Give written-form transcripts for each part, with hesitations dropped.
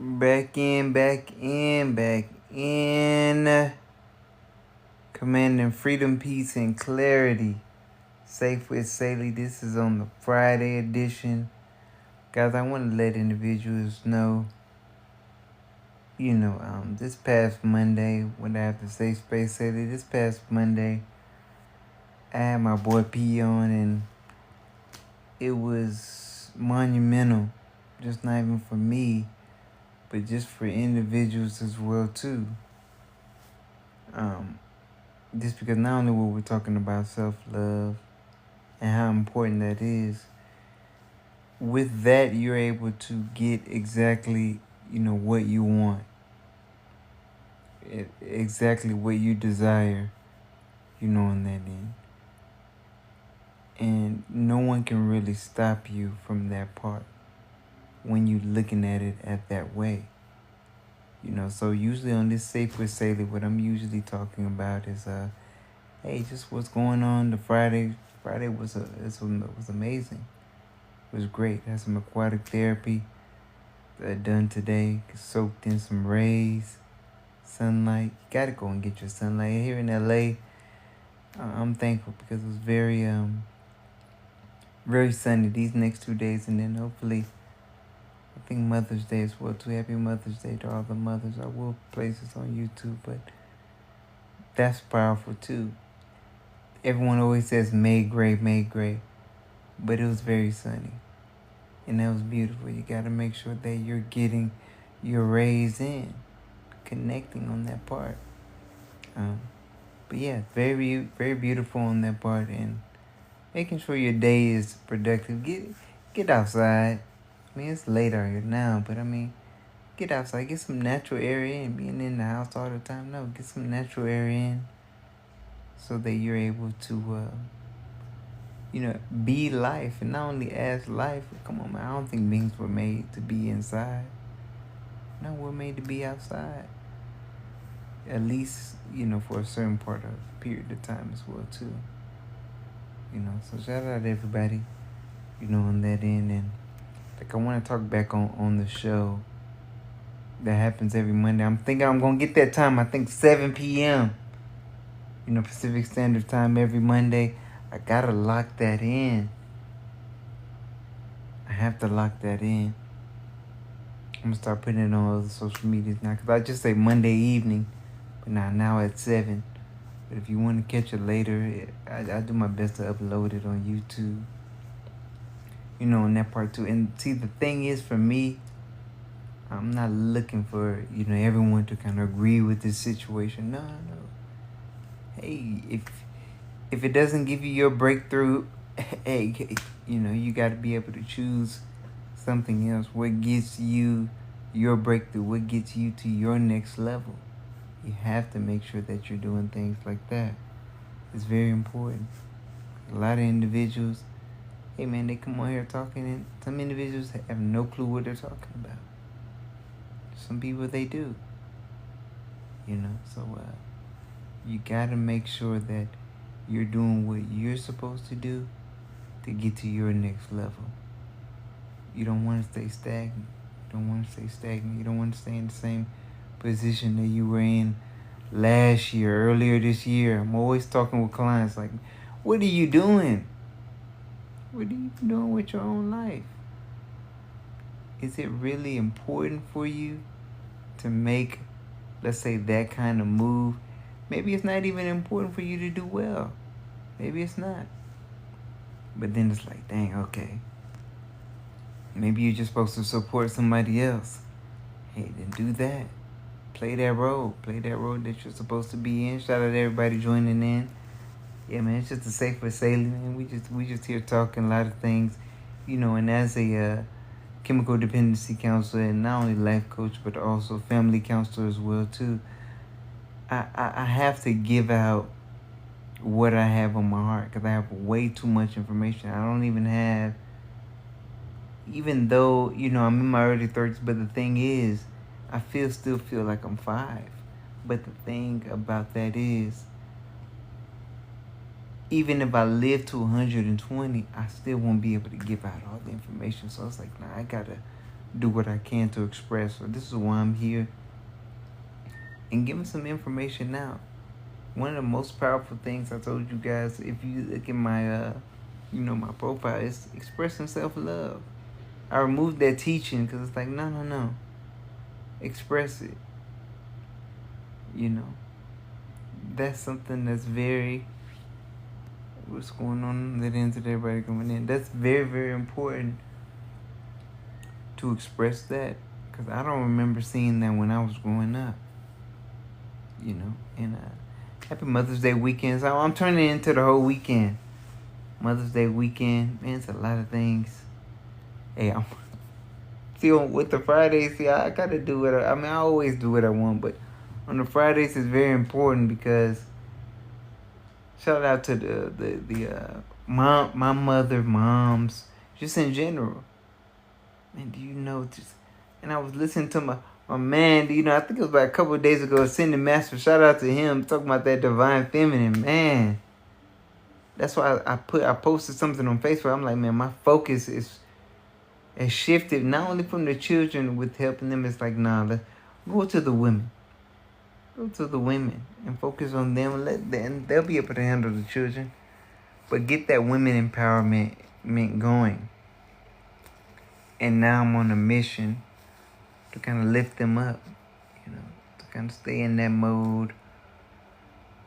Back in. Commanding freedom, peace, and clarity. Safe with Saylee. This is on the Friday edition. Guys, I want to let individuals know, this past Monday, when I have the Safe Space Saylee, this past Monday, I had my boy P on, and it was monumental. Just not even for me, but just for individuals as well, too. Just because not only were we talking about self-love and how important that is, with that you're able to get exactly, what you want. Exactly what you desire, on that end. And no one can really stop you from that part when you're looking at it at that way. So usually on this Safe with Saylee, what I'm usually talking about is hey, just what's going on. The Friday was amazing. It was great. Had some aquatic therapy done today. Soaked in some rays, sunlight. You gotta go and get your sunlight. Here in LA, I'm thankful because it was very sunny these next 2 days, and then hopefully, I think Mother's Day as well too. Happy Mother's Day to all the mothers. I will place this on YouTube, but that's powerful too. Everyone always says May gray, but it was very sunny, and that was beautiful. You got to make sure that you're getting your rays in, connecting on that part. But yeah, very, very beautiful on that part, and making sure your day is productive. Get outside. I mean, it's late out here now, but I mean, get outside, get some natural air in. Being in the house all the time, no, get some natural air in, so that you're able to, be life, and not only as life. Come on, man. I don't think beings were made to be inside. No, we're made to be outside. At least, for a certain part of period of time as well too. So shout out to everybody, on that end. And like, I want to talk back on the show that happens every Monday. I'm thinking I'm gonna get that time. I think 7 p.m. Pacific Standard Time every Monday. I gotta lock that in. I have to lock that in. I'm gonna start putting it on other social medias now, because I just say Monday evening, but now at 7. But if you want to catch it later, I do my best to upload it on YouTube. On that part too. And see, the thing is, for me, I'm not looking for, everyone to kind of agree with this situation. No. Hey, if it doesn't give you your breakthrough, hey, you got to be able to choose something else. What gets you your breakthrough? What gets you to your next level? You have to make sure that you're doing things like that. It's very important. A lot of individuals, hey man, they come on here talking, and some individuals have no clue what they're talking about. Some people, they do. So you gotta make sure that you're doing what you're supposed to do to get to your next level. You don't want to stay stagnant. You don't want to stay in the same position that you were in last year, earlier this year. I'm always talking with clients like, what are you doing? What are you doing with your own life? Is it really important for you to make, let's say, that kind of move? Maybe it's not even important for you to do well. Maybe it's not. But then it's like, dang, okay. Maybe you're just supposed to support somebody else. Hey, then do that. Play that role. Play that role that you're supposed to be in. Shout out to everybody joining in. Yeah, man, it's just a Safe with Saylee, man. We just here talking a lot of things, and as a chemical dependency counselor, and not only life coach, but also family counselor as well too. I have to give out what I have on my heart, because I have way too much information. I don't even have, even though, I'm in my early 30s, but the thing is, I still feel like I'm 5. But the thing about that is, even if I live to 120, I still won't be able to give out all the information. So it's like, nah, I gotta do what I can to express. So this is why I'm here. And giving some information now. One of the most powerful things I told you guys, if you look at my, my profile, is expressing self-love. I removed that teaching because it's like, no. Express it. That's something that's very, what's going on that ends of everybody coming in. That's very, very important to express that, because I don't remember seeing that when I was growing up. And happy Mother's Day weekend. So I'm turning it into the whole weekend. Mother's Day weekend, man, it's a lot of things. Hey, with the Fridays, I gotta do what I always do what I want, but on the Fridays it's very important because shout out to the my moms, just in general. And and I was listening to my man, I think it was about a couple of days ago, Cindy Master, shout out to him, talking about that divine feminine, man. That's why I posted something on Facebook. I'm like, man, my focus has shifted, not only from the children with helping them, it's like, let's go to the women. Go to the women and focus on them. They'll be able to handle the children. But get that women empowerment going. And now I'm on a mission to kind of lift them up, to kind of stay in that mode,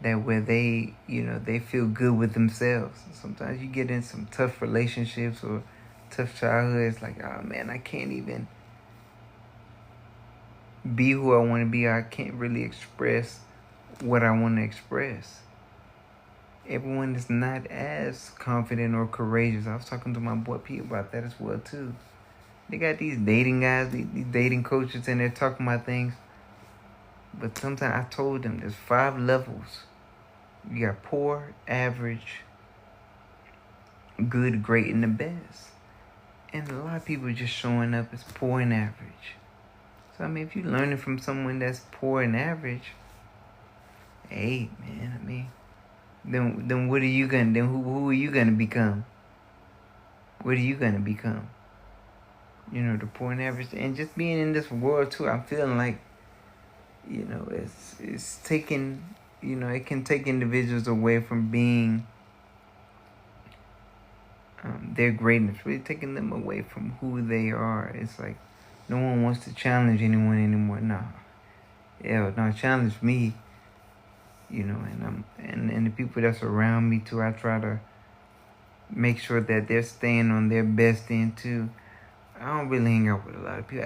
that where they, they feel good with themselves. Sometimes you get in some tough relationships or tough childhoods, like, oh man, I can't even be who I want to be. I can't really express what I want to express. Everyone is not as confident or courageous. I was talking to my boy P about that as well too. They got these dating guys, these dating coaches, and they're talking about things. But sometimes I told them there's 5 levels. You got poor, average, good, great, and the best. And a lot of people are just showing up as poor and average. So, if you're learning from someone that's poor and average, hey, man, then what are you going to, then who are you going to become? What are you going to become? The poor and average. And just being in this world, too, I'm feeling like, it's taking, it can take individuals away from being their greatness, really taking them away from who they are. It's like no one wants to challenge anyone anymore. No, challenge me. And the people that's around me too. I try to make sure that they're staying on their best end too. I don't really hang out with a lot of people.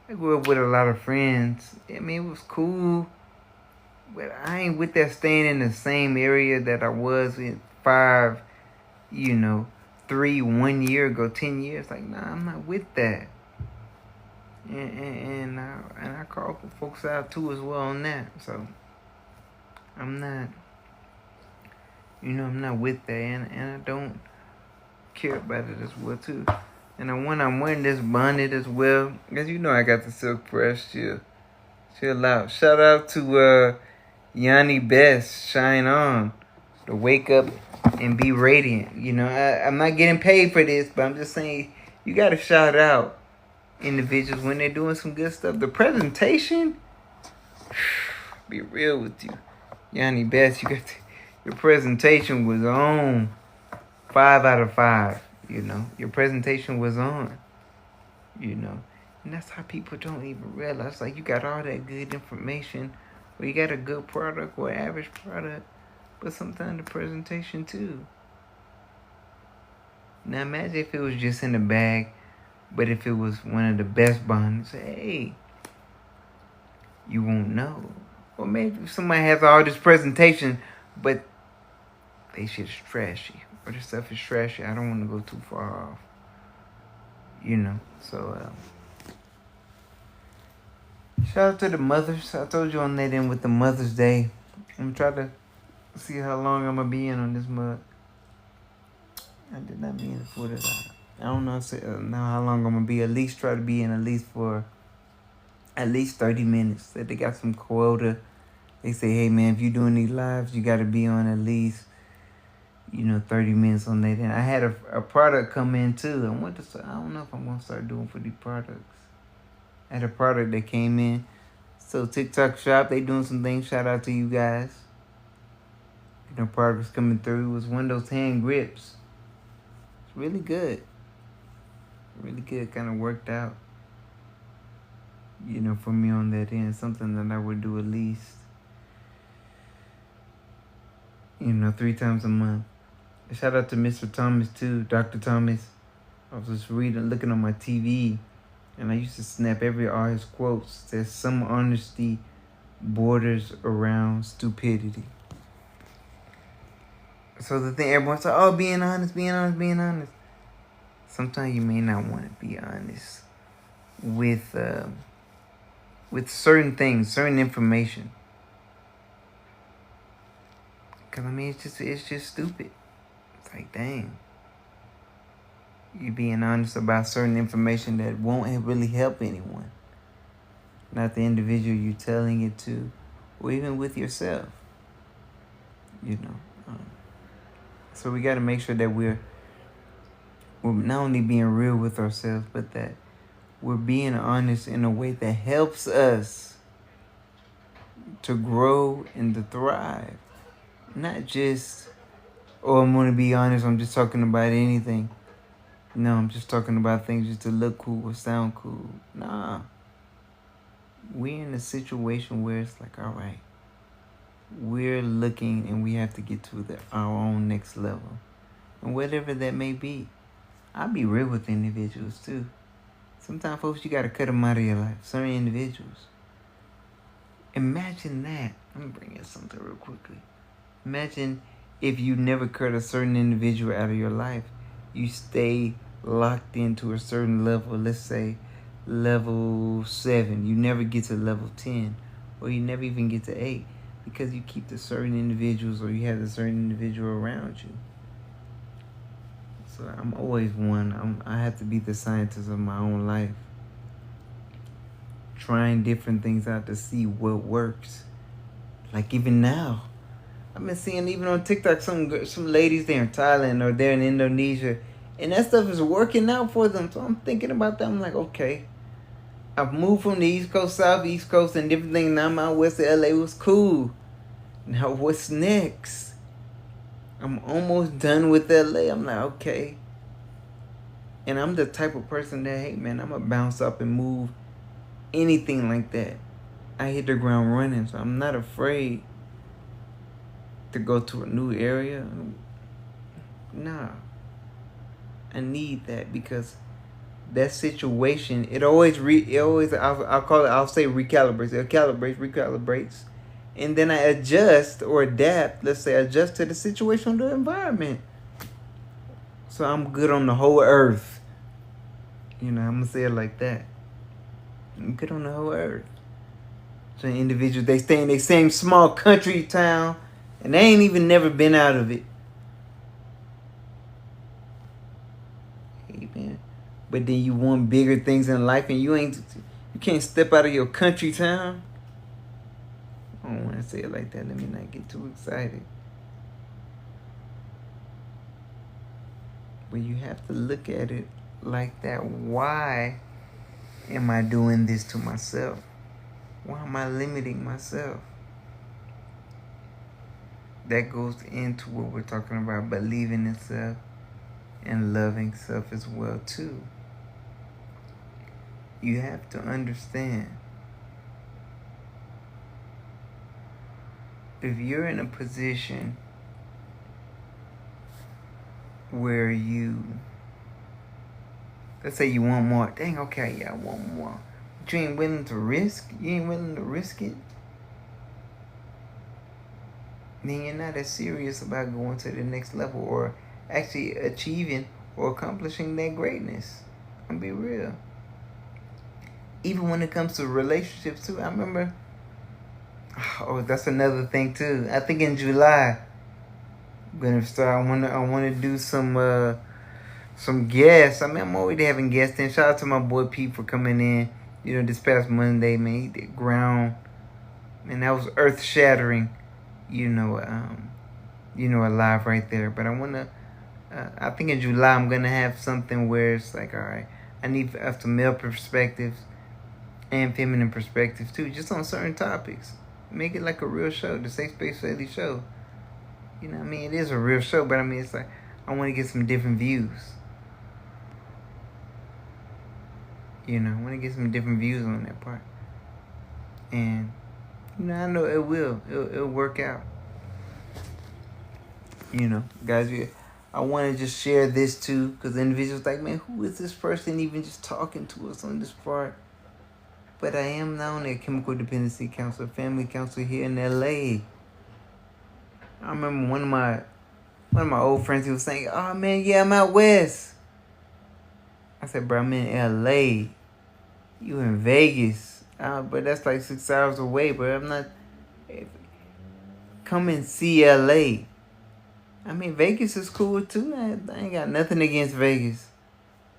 I grew up with a lot of friends. It was cool, but I ain't with that staying in the same area that I was in 5, 3, 1 year ago, 10 years. Like, I'm not with that. And I call folks out too as well on that. So I'm not, I'm not with that, and I don't care about it as well too. And I'm wearing this bonnet as well, because I got the silk press. Chill out. Shout out to Yanni Best, Shine On, to wake up and be radiant. I'm not getting paid for this, but I'm just saying you got to shout out individuals when they're doing some good stuff. The presentation, be real with you, Yanni Best, your presentation was on 5 out of 5. Your presentation was on, and that's how people don't even realize, like, you got all that good information, or you got a good product or average product, but sometimes the presentation too. Now imagine if it was just in the bag, but if it was one of the best bonds, hey, you won't know. Or maybe if somebody has all this presentation, but they shit is trashy, or the stuff is trashy. I don't want to go too far off. So shout out to the mothers. I told you on that end with the Mother's Day. I'm trying to see how long I'm going to be in on this mug. I did not mean to put it out. I don't know how long I'm going to be. At least try to be in at least for at least 30 minutes. That they got some quota. They say, hey, man, if you're doing these lives, you got to be on at least, 30 minutes on that. And I had a product come in, too. I don't know if I'm going to start doing for these products. at a product that came in. So TikTok Shop, they doing some things. Shout out to you guys. You know, products coming through. It was one of those hand grips. It's really good. Really good. Kind of worked out. You know, for me on that end. Something that I would do at least, 3 times a month. Shout out to Mr. Thomas too, Dr. Thomas. I was just looking on my TV, and I used to snap every all his quotes. There's some honesty borders around stupidity. So the thing, everyone's like, oh, being honest. Sometimes you may not want to be honest with certain things, certain information. Cause I mean, it's just stupid. It's like, dang. You being honest about certain information that won't really help anyone. Not the individual you're telling it to, or even with yourself. So we got to make sure that we're not only being real with ourselves, but that we're being honest in a way that helps us to grow and to thrive. Not just, oh, I'm going to be honest, I'm just talking about anything. No, I'm just talking about things just to look cool or sound cool. Nah. We're in a situation where it's like, all right, we're looking and we have to get to our own next level. And whatever that may be. I'll be real with individuals too. Sometimes, folks, you got to cut them out of your life. Certain individuals. Imagine that. Let me bring in something real quickly. Imagine if you never cut a certain individual out of your life. You stay locked into a certain level. Let's say level 7. You never get to level 10. Or you never even get to 8. Because you keep the certain individuals, or you have the certain individual around you. So I'm always one. I have to be the scientist of my own life. Trying different things out to see what works. Like even now. I've been seeing even on TikTok some ladies there in Thailand or there in Indonesia. And that stuff is working out for them. So I'm thinking about that. I'm like, okay. I've moved from the East Coast, Southeast Coast, and different things. Now I'm out west of LA. It was cool. Now what's next? I'm almost done with LA. I'm like, okay. And I'm the type of person that, hey, man, I'm going to bounce up and move anything like that. I hit the ground running, so I'm not afraid to go to a new area. Nah. I need that because that situation, I'll say recalibrates. It recalibrates. And then I adjust or adapt, adjust to the situation or the environment. So I'm good on the whole earth. I'm going to say it like that. I'm good on the whole earth. So individuals, they stay in their same small country town, and they ain't even never been out of it. Hey, man. But then you want bigger things in life, and you can't step out of your country town. I don't want to say it like that. Let me not get too excited. But you have to look at it like that. Why am I doing this to myself? Why am I limiting myself? That goes into what we're talking about, believing in self and loving self as well too. You have to understand, if you're in a position where let's say you want more. Dang, okay, yeah, I want more. But you ain't willing to risk? You ain't willing to risk it? Then you're not as serious about going to the next level or actually achieving or accomplishing that greatness. I'll be real. Even when it comes to relationships too. I remember, that's another thing too. I think in July, I'm gonna start. I wanna do some guests. I mean, I'm already having guests. And shout out to my boy Pete for coming in. This past Monday, man, he did ground, and that was earth shattering. Alive right there. But I wanna. I think in July I'm gonna have something where it's like, all right, I need some male perspectives. and feminine perspectives too, just on certain topics. Make it like a real show, the Safe Space Saylee Show. You know what I mean? It is a real show, but I mean, it's like, I want to get some different views. You know, I want to get some different views on that part. And, you know, I know it will. It'll work out. You know, guys, I want to just share this too, because the individual's like, man, who is this person even just talking to us on this part? But I am now a chemical dependency counselor, family counselor here in LA. I remember one of my old friends, he was saying, oh man, yeah, I'm out west. I said, bro, I'm in LA. You in Vegas. But that's like 6 hours away, but I'm not. Come and see LA. I mean, Vegas is cool too. I ain't got nothing against Vegas.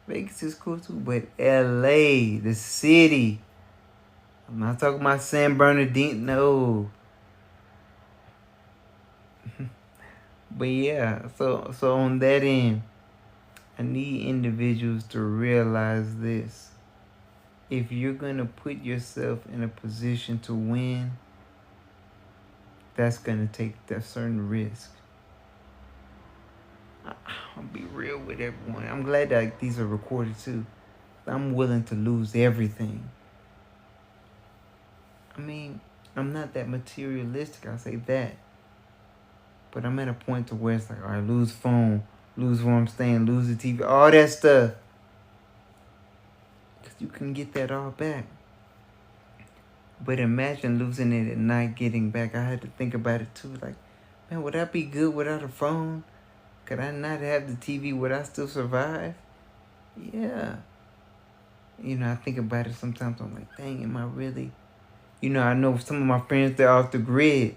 Vegas is cool too, but LA, the city. I'm not talking about San Bernardino. No. But yeah, so on that end, I need individuals to realize this. If you're going to put yourself in a position to win, that's going to take a certain risk. I'll be real with everyone. I'm glad that these are recorded too. I'm willing to lose everything. I mean, I'm not that materialistic, I'll say that. But I'm at a point to where it's like, all right, lose phone, lose where I'm staying, lose the TV, all that stuff. Because you can get that all back. But imagine losing it and not getting back. I had to think about it too. Like, man, would I be good without a phone? Could I not have the TV? Would I still survive? Yeah. You know, I think about it sometimes. I'm like, dang, am I really? You know, I know some of my friends, they're off the grid.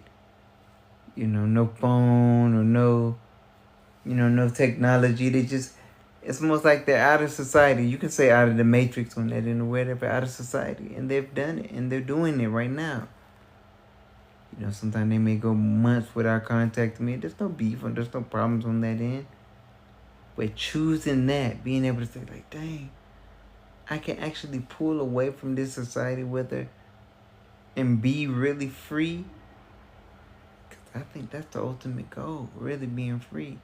You know, no phone or no technology. They just, it's almost like they're out of society. You can say out of the matrix on that in a way, they're out of society. And they've done it, and they're doing it right now. You know, sometimes they may go months without contacting me. There's no beef and there's no problems on that end. But choosing that, being able to say like, dang, I can actually pull away from this society and be really free. Because I think that's the ultimate goal, really being free.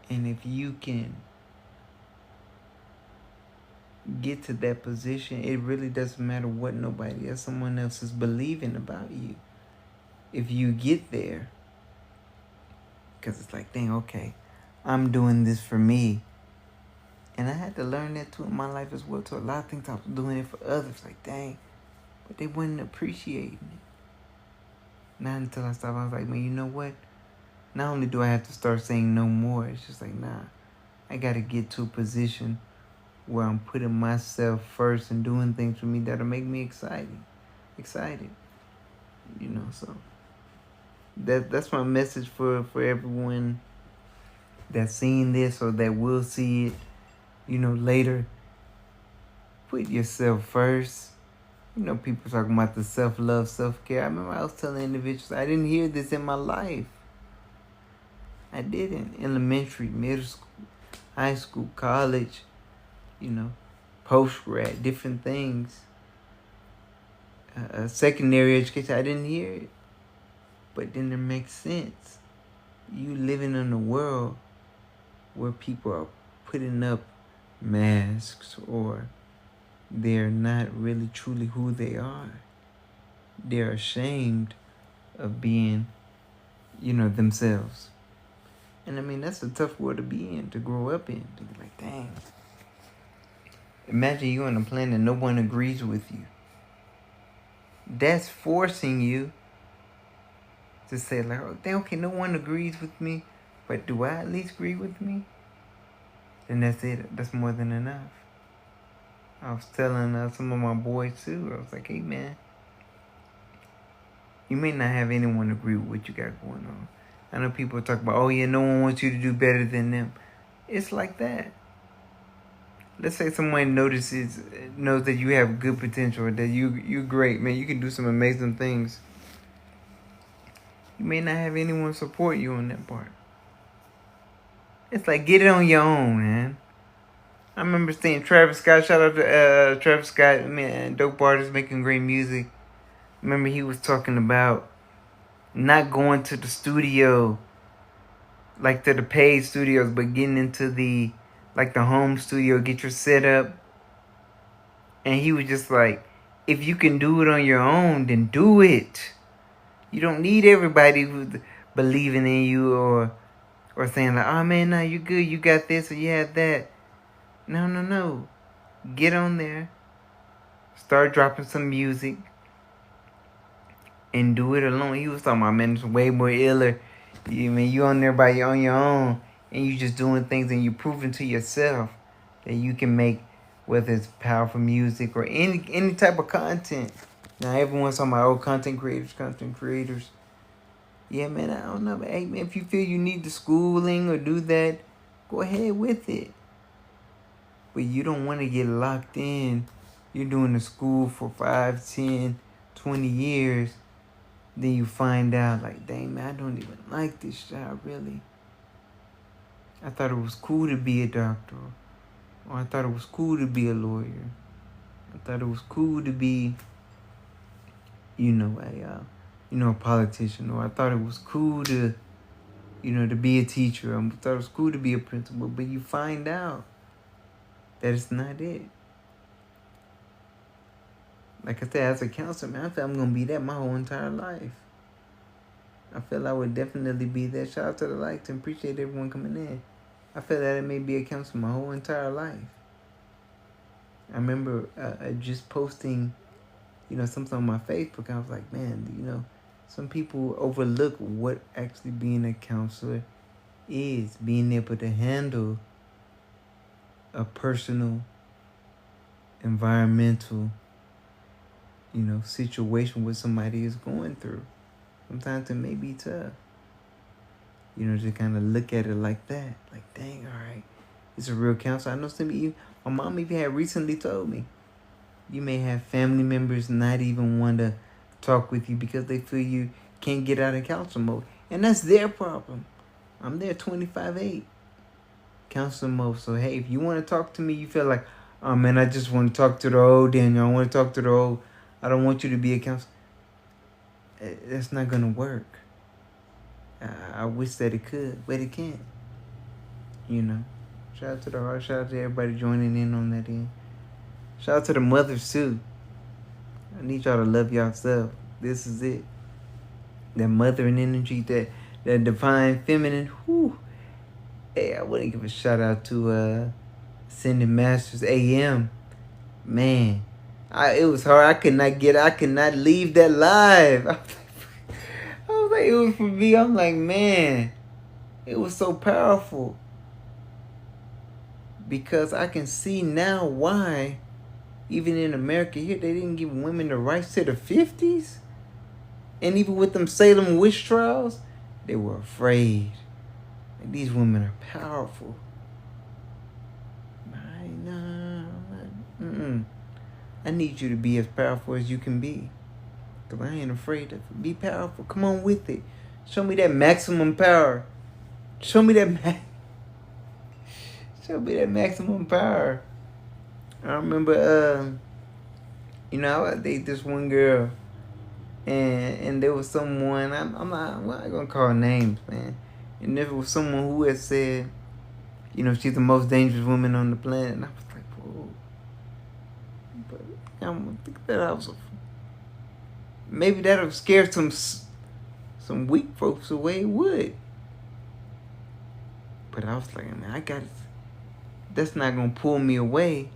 And if you can get to that position, it really doesn't matter what nobody else, someone else is believing about you. If you get there, because it's like, dang, okay, I'm doing this for me. And I had to learn that too in my life as well. To a lot of things I was doing it for others, like, dang, but they wasn't appreciating it. Not until I stopped, I was like, man, you know what? Not only do I have to start saying no more, it's just like, nah, I got to get to a position where I'm putting myself first and doing things for me that'll make me excited. You know, so that's my message for everyone that's seeing this or that will see it, you know, later. Put yourself first. You know, people talking about the self-love, self-care. I remember I was telling individuals, I didn't hear this in my life. I didn't. Elementary, middle school, high school, college, you know, post-grad, different things. Secondary education, I didn't hear it. But then it makes sense. You living in a world where people are putting up masks or they're not really truly who they are. They're ashamed of being, you know, themselves. And I mean, that's a tough world to be in, to grow up in. To be like, dang. Imagine you on a planet and no one agrees with you. That's forcing you to say like, oh, dang, okay, no one agrees with me, but do I at least agree with me? Then that's it. That's more than enough. I was telling some of my boys too. I was like, hey man, you may not have anyone agree with what you got going on. I know people talk about, oh yeah, no one wants you to do better than them. It's like that. Let's say someone knows that you have good potential, that you're great, man. You can do some amazing things. You may not have anyone support you on that part. It's like, get it on your own, man. I remember seeing Travis Scott. Shout out to Travis Scott, man, dope artist making great music. Remember he was talking about not going to the studio, like to the paid studios, but getting into the home studio, get your setup. And he was just like, if you can do it on your own, then do it. You don't need everybody who's believing in you or saying like, oh man, no, you good, you got this or you have that. No. Get on there, start dropping some music, and do it alone. He was talking about, man, it's way more iller. You on there on your own, and you just doing things, and you proving to yourself that you can make, whether it's powerful music or any type of content. Now everyone's talking about content creators. Yeah, man, I don't know. But hey, man, if you feel you need the schooling or do that, go ahead with it. But you don't want to get locked in. You're doing the school for 5, 10, 20 years. Then you find out, like, dang, man, I don't even like this job, really. I thought it was cool to be a doctor. Or I thought it was cool to be a lawyer. I thought it was cool to be, a politician. Or I thought it was cool to, to be a teacher. I thought it was cool to be a principal. But you find out that it's not it. Like I said, as a counselor, man, I feel I'm going to be that my whole entire life. I feel I would definitely be that. Shout out to the likes and appreciate everyone coming in. I feel that it may be a counselor my whole entire life. I remember just posting, something on my Facebook. I was like, man, some people overlook what actually being a counselor is. Being able to handle a personal, environmental, situation what somebody is going through. Sometimes it may be tough. Just kind of look at it like that. Like, dang, all right. It's a real counselor. I know some of you, my mom even had recently told me, you may have family members not even want to talk with you because they feel you can't get out of counselor mode. And that's their problem. I'm there 25/8. Counselor mode. So, hey, if you want to talk to me, you feel like, oh, man, I just want to talk to the old Daniel. I want to talk to the old. I don't want you to be a counselor. That's not going to work. I wish that it could, but it can't. Shout out to the heart. Shout out to everybody joining in on that end. Shout out to the mothers, too. I need y'all to love yourself. This is it. That mothering energy, that divine feminine. Whew. Hey, I want to give a shout out to Ascending Masters AM. Man, it was hard. I could not leave that live. I was like, it was for me. I'm like, man, it was so powerful. Because I can see now why, even in America here, they didn't give women the rights to the 50s. And even with them Salem witch trials, they were afraid. And these women are powerful. I need you to be as powerful as you can be. Because I ain't afraid to be powerful. Come on with it. Show me that maximum power. Show me that maximum power. I remember, I would date this one girl. And there was someone, I'm not going to call names, man. And there was someone who had said, she's the most dangerous woman on the planet. And I was like, whoa. But I'm going to think that maybe that'll scare some weak folks away. It would. But I was like, man, that's not going to pull me away.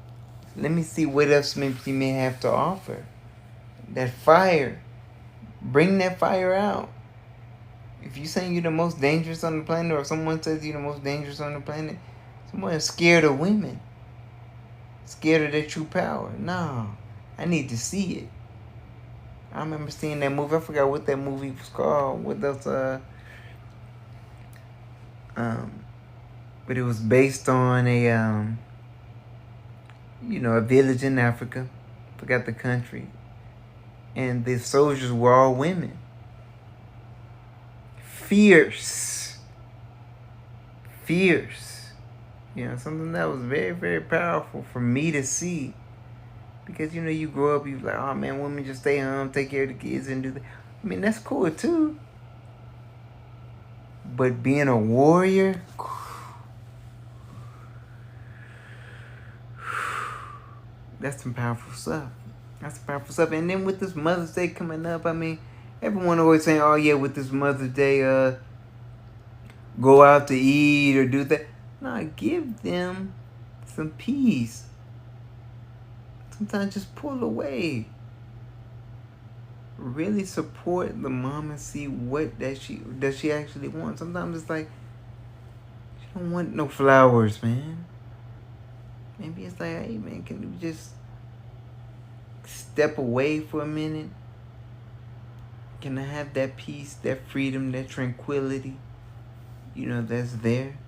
Let me see what else maybe she may have to offer. That fire. Bring that fire out. If you saying you're the most dangerous on the planet, or someone says you're the most dangerous on the planet, someone is scared of women. Scared of their true power. No. I need to see it. I remember seeing that movie. I forgot what that movie was called. What else? But it was based on a village in Africa. Forgot the country. And the soldiers were all women. Fierce. Something that was very, very powerful for me to see. Because, you grow up, you like, oh man, women just stay home, take care of the kids, and do that. I mean, that's cool too. But being a warrior, that's some powerful stuff. That's some powerful stuff. And then with this Mother's Day coming up, I mean, everyone always saying, oh yeah, with this Mother's Day, go out to eat or do that. No, give them some peace. Sometimes just pull away. Really support the mom and see what does she actually want. Sometimes it's like she don't want no flowers, man. Maybe it's like, hey man, can you just step away for a minute? Can I have that peace, that freedom, that tranquility? That's there.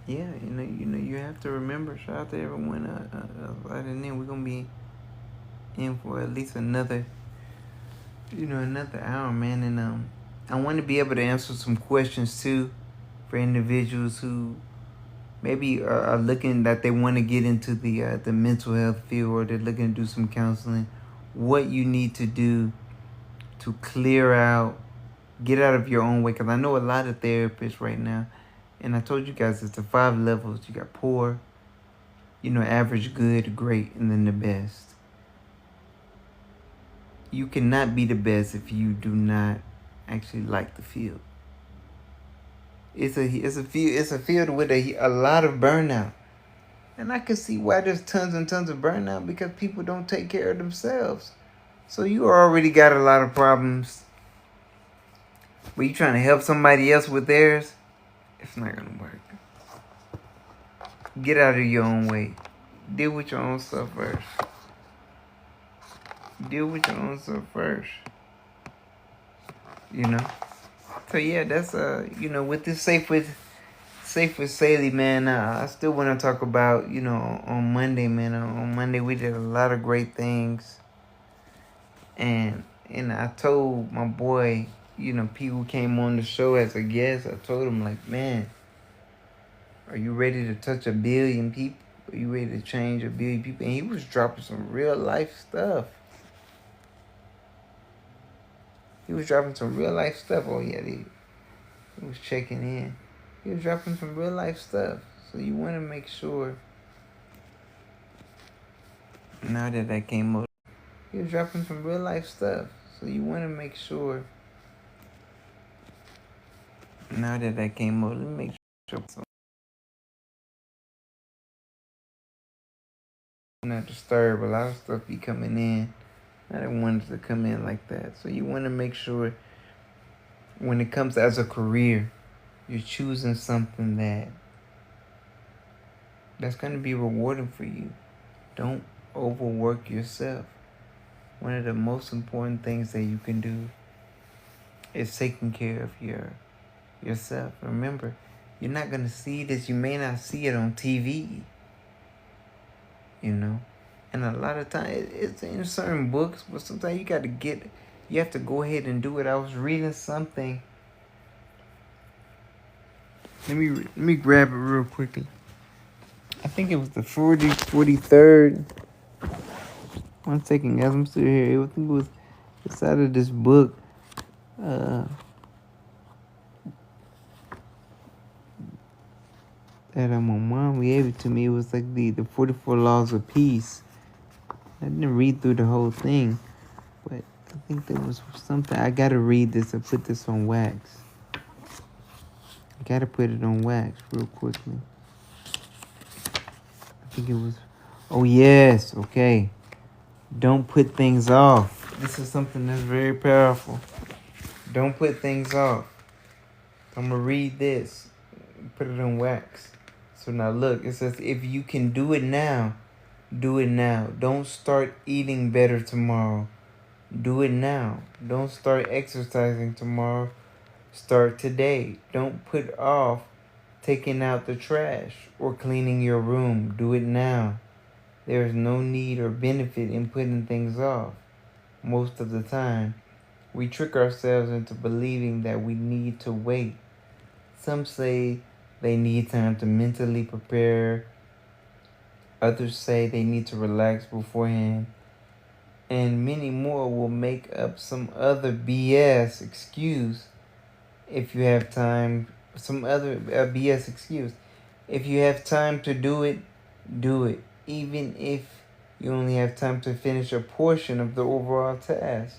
Yeah, you have to remember. Shout out to everyone. And then we're gonna be in for at least another hour, man. And I want to be able to answer some questions too, for individuals who maybe are looking that they want to get into the mental health field, or they're looking to do some counseling. What you need to do to clear out, get out of your own way. Because I know a lot of therapists right now, and I told you guys it's the 5 levels. You got poor, average, good, great, and then the best. You cannot be the best if you do not actually like the field. It's a field with a lot of burnout. And I can see why there's tons and tons of burnout, because people don't take care of themselves. So you already got a lot of problems. But you trying to help somebody else with theirs, it's not gonna work. Get out of your own way. Deal with your own stuff first. So yeah, that's with this Safe with Saylee, man. I still want to talk about on Monday, man. On Monday we did a lot of great things, and I told my boy, P, who came on the show as a guest, I told him, like, man, are you ready to touch 1 billion people? Are you ready to change 1 billion people? And he was dropping some real life stuff. Oh yeah, he was checking in. He was dropping some real life stuff. So you want to make sure. Now that I came up, he was dropping some real life stuff. So you want to make sure. Now that I came up, let me make sure. Not disturb. A lot of stuff be coming in. I didn't want it to come in like that. So you want to make sure, when it comes as a career, you're choosing something that's going to be rewarding for you. Don't overwork yourself. One of the most important things that you can do is taking care of yourself. Remember, you're not going to see this. You may not see it on TV. And a lot of times it's in certain books, but sometimes you have to go ahead and do it. I was reading something. Let me grab it real quickly. I think it was the 43rd. 1 second, guys. I'm still here. I think it was inside of this book. That my mom gave it to me. It was like the 44 Laws of Peace. I didn't read through the whole thing, but I think there was something. I gotta read this and put this on wax. I gotta put it on wax real quickly. I think it was. Oh yes, okay. Don't put things off. This is something that's very powerful. Don't put things off. I'm gonna read this. Put it on wax. So now look, it says, if you can do it now, do it now. Don't start eating better tomorrow. Do it now. Don't start exercising tomorrow. Start today. Don't put off taking out the trash or cleaning your room. Do it now. There is no need or benefit in putting things off. Most of the time, we trick ourselves into believing that we need to wait. Some say they need time to mentally prepare. Others say they need to relax beforehand. And many more will make up some other BS excuse if you have time. Some other BS excuse. If you have time to do it, do it. Even if you only have time to finish a portion of the overall task.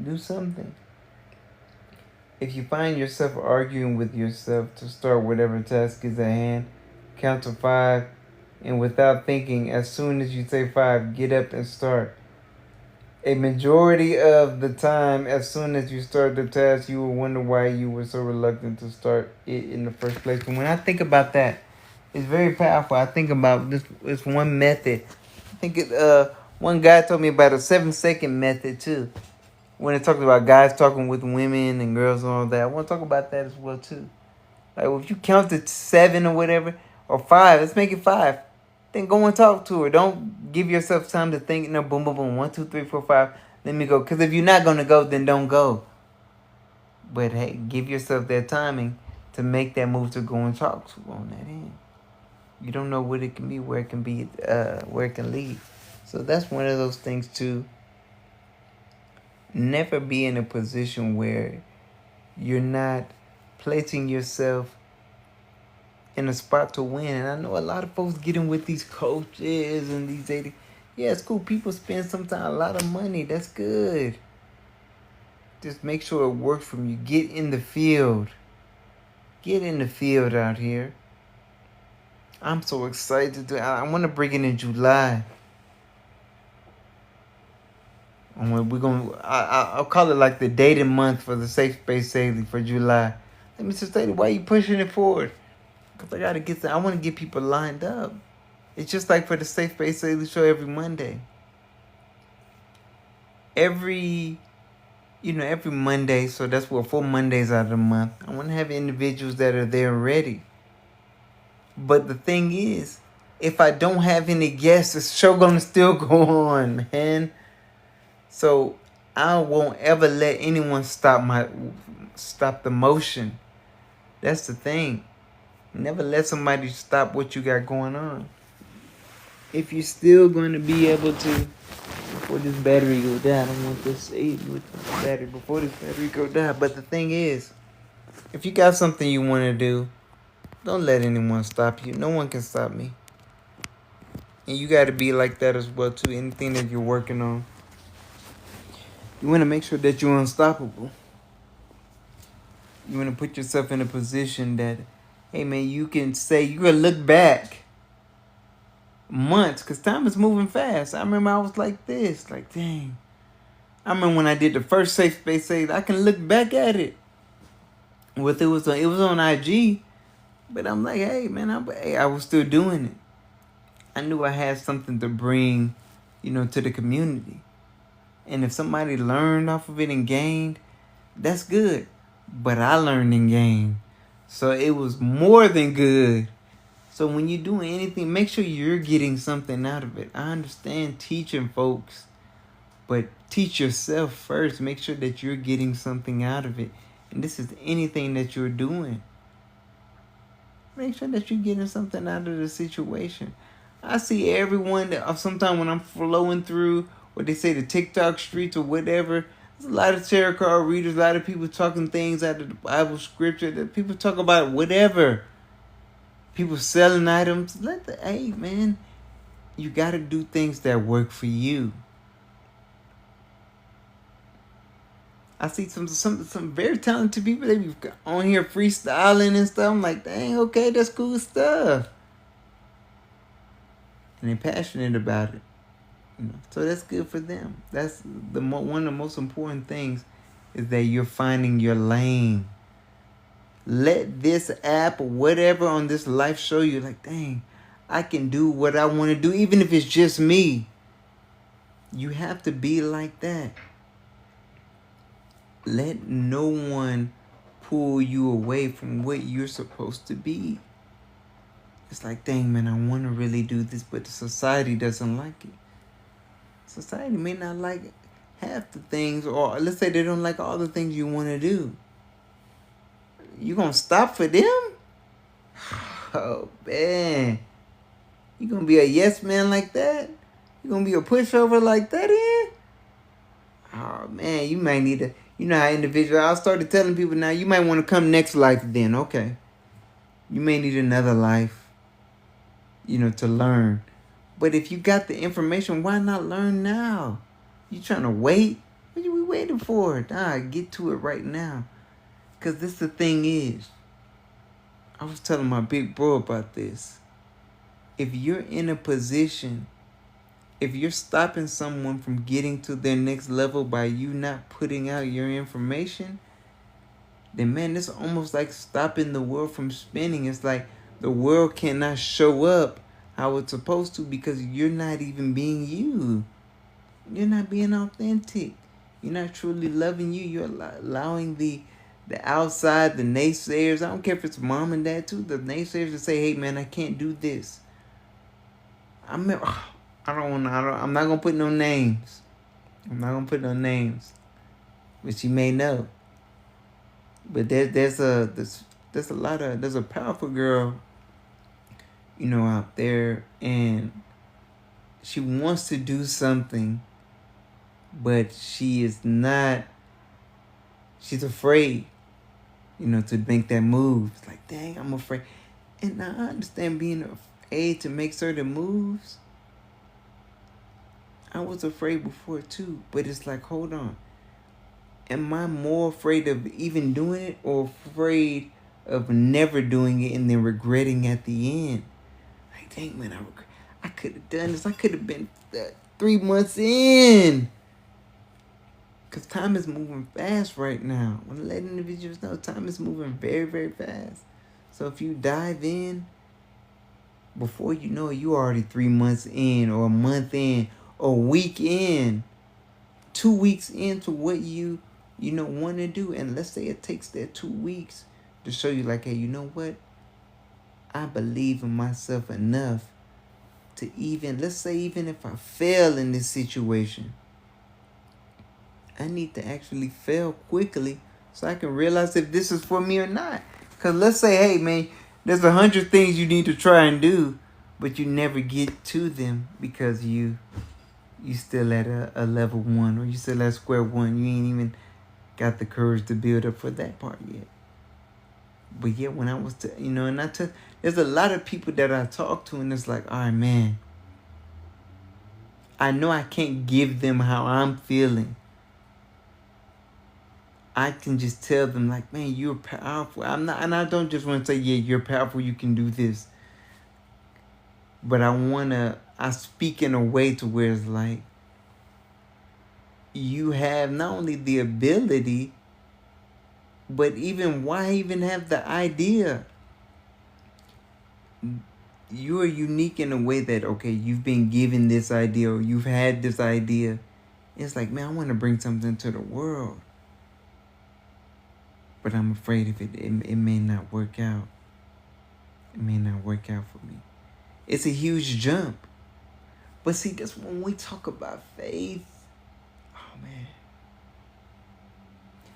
Do something. If you find yourself arguing with yourself to start whatever task is at hand, count to 5, and without thinking, as soon as you say 5, get up and start. A majority of the time, as soon as you start the task, you will wonder why you were so reluctant to start it in the first place. And when I think about that, it's very powerful. I think about this one method. I think one guy told me about a 7-second method too. When it talks about guys talking with women and girls and all that, I want to talk about that as well too. Like, if you count to 7 or whatever, or 5, let's make it 5. Then go and talk to her. Don't give yourself time to think. No, boom, boom, boom. 1, 2, 3, 4, 5. Let me go. Because if you're not gonna go, then don't go. But hey, give yourself that timing to make that move to go and talk to her on that end. You don't know what it can be, where it can be, where it can lead. So that's one of those things too. Never be in a position where you're not placing yourself in a spot to win. And I know a lot of folks getting with these coaches and these 80. Yeah, it's cool. People spend sometimes a lot of money. That's good. Just make sure it works for you. Get in the field. Get in the field out here. I'm so excited. I want to bring it in July. I'll call it like the dating month for the Safe Space Saylee for July. Let me just say, why are you pushing it forward? Because I want to get people lined up. It's just like for the Safe Space Saylee Show every Monday. Every Monday, so that's 4 Mondays out of the month. I want to have individuals that are there ready. But the thing is, if I don't have any guests, the show gonna still go on, man. So I won't ever let anyone stop the motion. That's the thing. Never let somebody stop what you got going on. If you're still going to be able to, before this battery go down, I don't want this with the battery before this battery go down. But the thing is, if you got something you want to do, don't let anyone stop you. No one can stop me. And you got to be like that as well too. Anything that you're working on, you want to make sure that you're unstoppable. You want to put yourself in a position that, hey man, you can say, you can look back months, because time is moving fast. I remember I was like this, like, dang. I remember when I did the first Safe Space Saylee, I can look back at it. It was on IG, but I'm like, hey man, I was still doing it. I knew I had something to bring, to the community. And if somebody learned off of it and gained, that's good. But I learned and gained. So it was more than good. So when you're doing anything, make sure you're getting something out of it. I understand teaching folks, but teach yourself first. Make sure that you're getting something out of it. And this is anything that you're doing. Make sure that you're getting something out of the situation. I see everyone that sometimes when I'm flowing through what they say, the TikTok streets or whatever, there's a lot of tarot card readers, a lot of people talking things out of the Bible scripture, that people talk about whatever. People selling items. Hey man, you got to do things that work for you. I see some very talented people, they be on here freestyling and stuff. I'm like, dang, okay, that's cool stuff. And they're passionate about it. So that's good for them. That's one of the most important things, is that you're finding your lane. Let this app or whatever on this life show you, like, dang, I can do what I want to do, even if it's just me. You have to be like that. Let no one pull you away from what you're supposed to be. It's like, dang, man, I want to really do this, but the society doesn't like it. Society may not like half the things, or let's say they don't like all the things you want to do. You gonna stop for them? Oh, man. You gonna be a yes man like that? You gonna be a pushover like that, Oh, man, you might need to... You know how individual... I started telling people now, you might want to come next life then. Okay. You may need another life, to learn. But if you got the information, why not learn now? You trying to wait? What are we waiting for? Nah, get to it right now. Because this the thing is, I was telling my big bro about this. If you're in a position, if you're stopping someone from getting to their next level by you not putting out your information, then man, it's almost like stopping the world from spinning. It's like the world cannot show up how it's supposed to because you're not even being you. You're not being authentic. You're not truly loving you. You're allowing the outside, the naysayers. I don't care if it's mom and dad too. The naysayers to say, "Hey man, I can't do this." I'm not gonna put no names. I'm not gonna put no names, but you may know. But there's a powerful girl, out there, and she wants to do something, but she is not. She's afraid, to make that move. It's like, dang, I'm afraid. And I understand being afraid to make certain moves. I was afraid before too, but it's like, hold on. Am I more afraid of even doing it or afraid of never doing it and then regretting at the end? Like, dang, man, I could have done this. I could have been 3 months in. Because time is moving fast right now. I want to let individuals know time is moving very, very fast. So if you dive in, before you know it, you're already 3 months in or a month in or a week in, 2 weeks into what you want to do. And let's say it takes that 2 weeks to show you like, hey, you know what? I believe in myself enough to let's say even if I fail in this situation, I need to actually fail quickly so I can realize if this is for me or not. Because let's say, hey, man, there's 100 things you need to try and do, but you never get to them because you still at a level 1 or you still at square one. You ain't even got the courage to build up for that part yet. But yet when I was, there's a lot of people that I talk to and it's like, all right, man, I know I can't give them how I'm feeling. I can just tell them like, man, you're powerful. I'm not, and I don't just want to say, yeah, you're powerful. You can do this. But I speak in a way to where it's like, you have not only the ability, but why even have the idea? You are unique in a way that, okay, you've been given this idea or you've had this idea. It's like, man, I want to bring something to the world. But I'm afraid if it may not work out. It may not work out for me. It's a huge jump. But see, that's when we talk about faith. Oh, man.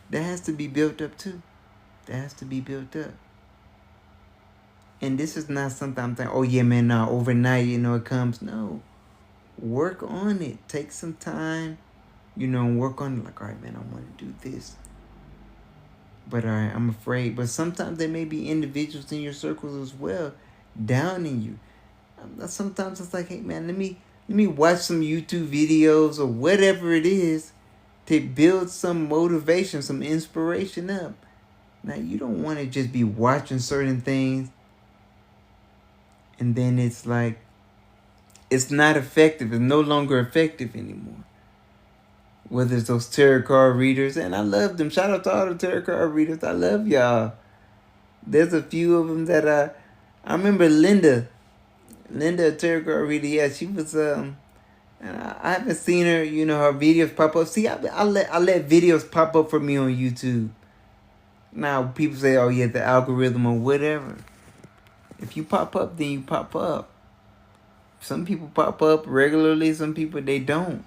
That has to be built up too. That has to be built up. And this is not something I'm thinking, oh, yeah, man, no, overnight, it comes. No. Work on it. Take some time, work on it. Like, all right, man, I want to do this. But all right, I'm afraid. But sometimes there may be individuals in your circles as well downing you. Sometimes it's like, hey, man, let me watch some YouTube videos or whatever it is to build some motivation, some inspiration up. Now, you don't want to just be watching certain things and then it's like, it's not effective. It's no longer effective anymore. Whether it's those tarot card readers, and I love them. Shout out to all the tarot card readers. I love y'all. There's a few of them that I remember Linda, a tarot card reader. Yeah, she was and I haven't seen her. Her videos pop up. See, I let videos pop up for me on YouTube. Now people say, oh yeah, the algorithm or whatever. If you pop up, then you pop up. Some people pop up regularly. Some people they don't.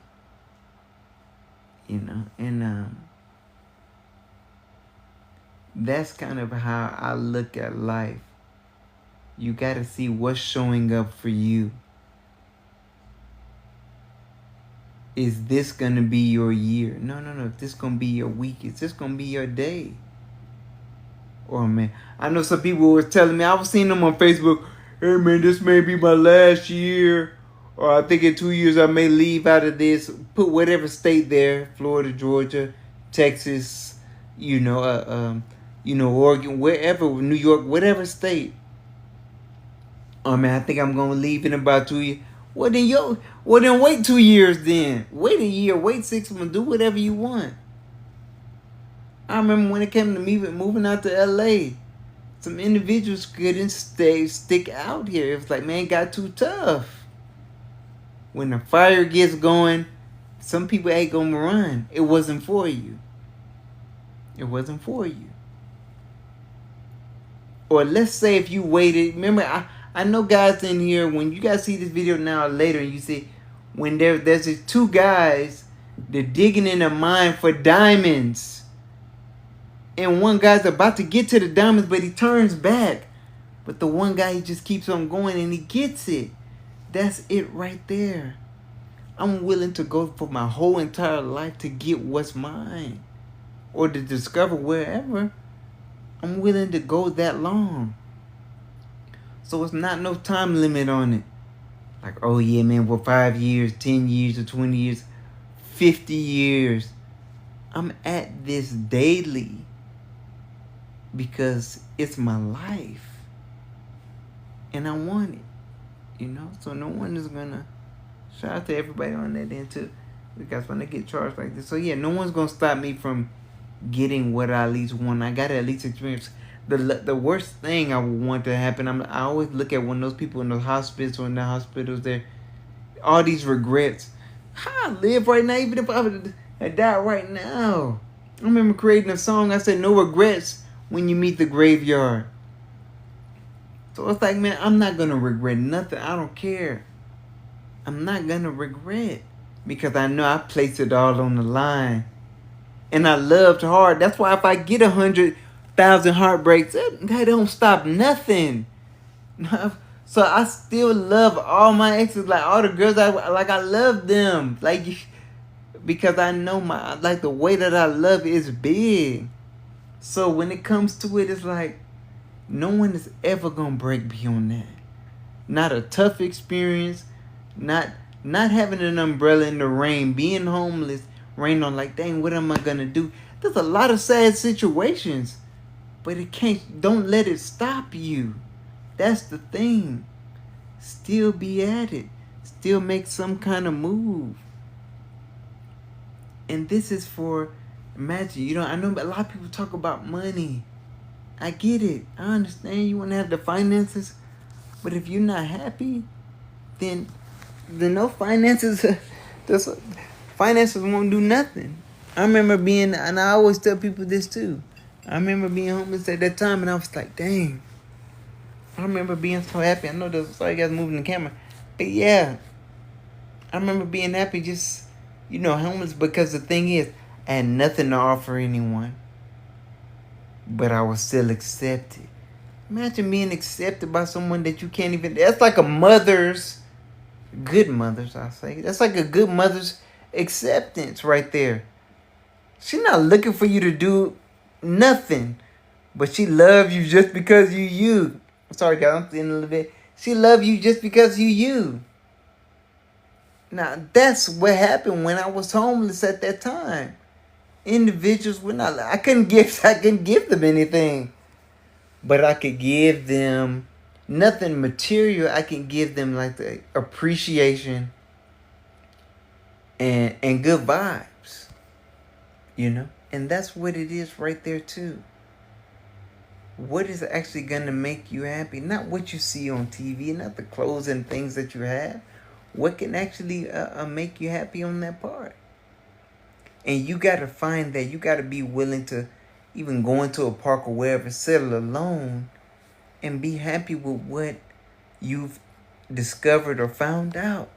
And that's kind of how I look at life. You got to see what's showing up for you. Is this going to be your year? No. Is this going to be your week? Is this going to be your day? Oh, man. I know some people were telling me, I was seeing them on Facebook, hey, man, this may be my last year. Or I think in 2 years I may leave out of this. Put whatever state there, Florida, Georgia, Texas, Oregon, wherever, New York, whatever state. Oh, man, I think I'm going to leave in about 2 years. Well, then wait 2 years then. Wait a year, wait 6 months, do whatever you want. I remember when it came to me moving out to LA, some individuals couldn't stick out here. It was like, man, it got too tough. When the fire gets going, some people ain't gonna run. It wasn't for you. It wasn't for you. Or let's say if you waited, remember, I know guys in here, when you guys see this video now or later, and you see when there's these two guys, they're digging in a mine for diamonds. And one guy's about to get to the diamonds, but he turns back. But the one guy, he just keeps on going and he gets it. That's it right there. I'm willing to go for my whole entire life to get what's mine. Or to discover wherever. I'm willing to go that long. So it's not no time limit on it. Like, oh yeah, man, for 5 years, 10 years, or 20 years, 50 years. I'm at this daily. Because it's my life. And I want it. So no one is gonna. Shout out to everybody on that end too. Because when they get charged like this. So yeah, no one's gonna stop me from getting what I at least want. I gotta at least experience. The worst thing I would want to happen, I always look at when those people in the hospitals or in the hospitals there, all these regrets. How I live right now, even if I would have died right now. I remember creating a song, I said, no regrets when you meet the graveyard. So it's like, man, I'm not going to regret nothing. I don't care. I'm not going to regret. Because I know I placed it all on the line. And I loved hard. That's why if I get 100,000 heartbreaks, that don't stop nothing. So I still love all my exes. Like all the girls, I love them. Because I know the way that I love is big. So when it comes to it, it's like, no one is ever going to break me on that. Not a tough experience. Not having an umbrella in the rain. Being homeless. Rain on, like, dang, what am I going to do? There's a lot of sad situations. But don't let it stop you. That's the thing. Still be at it. Still make some kind of move. And this is for... Imagine, I know a lot of people talk about money. I get it. I understand you want to have the finances. But if you're not happy, then no finances, finances won't do nothing. I remember and I always tell people this too. I remember being homeless at that time and I was like, dang. I remember being so happy. I know sorry guys moving the camera. But yeah, I remember being happy just, homeless because the thing is, I had nothing to offer anyone. But I was still accepted. Imagine being accepted by someone that you can't even... That's like a mother's... Good mother's, I say. That's like a good mother's acceptance right there. She's not looking for you to do nothing. But she loves you just because you. Sorry, guys, I'm thinking a little bit. She loves you just because you. Now, that's what happened when I was homeless at that time. Individuals were not... I couldn't give them anything. But I could give them nothing material. I can give them like the appreciation and good vibes. And that's what it is right there too. What is actually going to make you happy? Not what you see on TV, not the clothes and things that you have. What can actually make you happy on that part? And you got to find that. You got to be willing to even go into a park or wherever, settle alone, and be happy with what you've discovered or found out.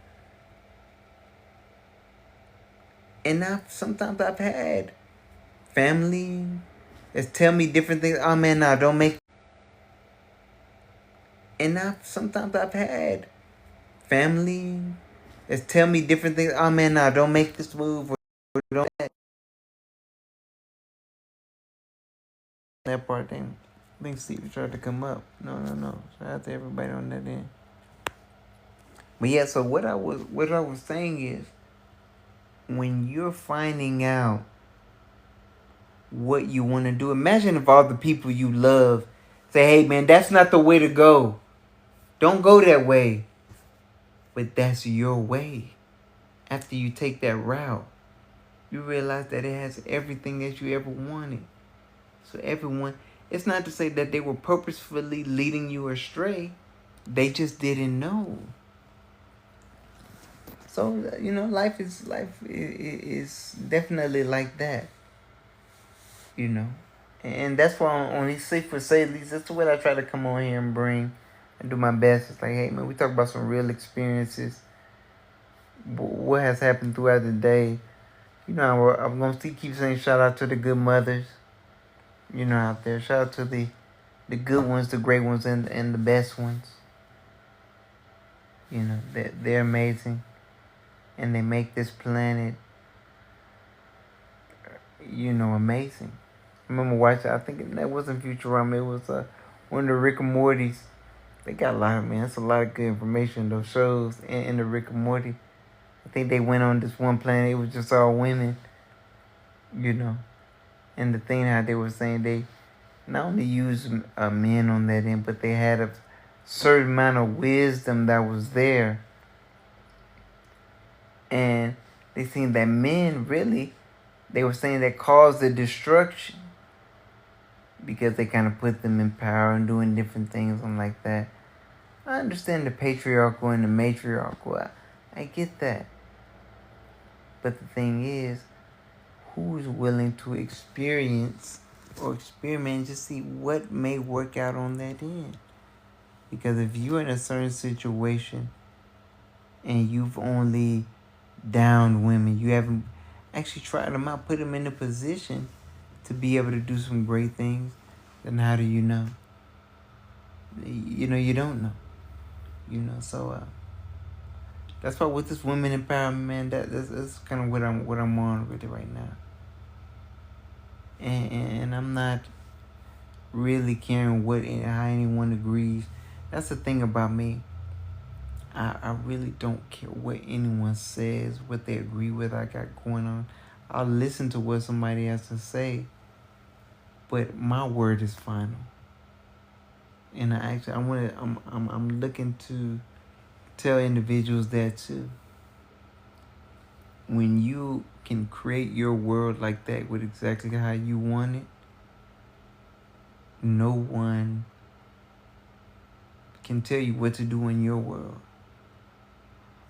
And sometimes I've had family that tell me different things. Oh man, no, don't make. And sometimes I've had family that tell me different things. Oh man, no, don't make this move or don't that part. Then I think Steve tried to come up. No. Shout out to everybody on that end. But yeah, so what I was saying is, when you're finding out what you want to do, imagine if all the people you love say, "Hey man, that's not the way to go. Don't go that way." But that's your way. After you take that route, you realize that it has everything that you ever wanted. So everyone, it's not to say that they were purposefully leading you astray. They just didn't know. So life is definitely like that. And that's why on these Safe Space Saylee, that's what I try to come on here and bring and do my best. It's like, hey man, we talk about some real experiences, what has happened throughout the day. I'm gonna keep saying shout out to the good mothers, out there. Shout out to the good ones, the great ones, and the best ones. They're amazing, and they make this planet, amazing. I remember watching. I think that wasn't Futurama. It was one of the Rick and Mortys. They got a lot of, man. That's a lot of good information. Those shows in the Rick and Morty. I think they went on this one planet. It was just all women. And the thing how they were saying, they not only used men on that end, but they had a certain amount of wisdom that was there. And they seen that men really, they were saying that caused the destruction, because they kind of put them in power and doing different things and like that. I understand the patriarchal and the matriarchal. I get that. But the thing is, who's willing to experience or experiment and just see what may work out on that end? Because if you're in a certain situation and you've only downed women, you haven't actually tried them out, put them in a position to be able to do some great things, then how do you know? You don't know. So that's why with this women empowerment, man, that's kind of what I'm on with it right now. And I'm not really caring how anyone agrees. That's the thing about me. I really don't care what anyone says, what they agree with I got going on. I'll listen to what somebody has to say, but my word is final. And I'm looking to tell individuals that too. When you can create your world like that with exactly how you want it, no one can tell you what to do in your world,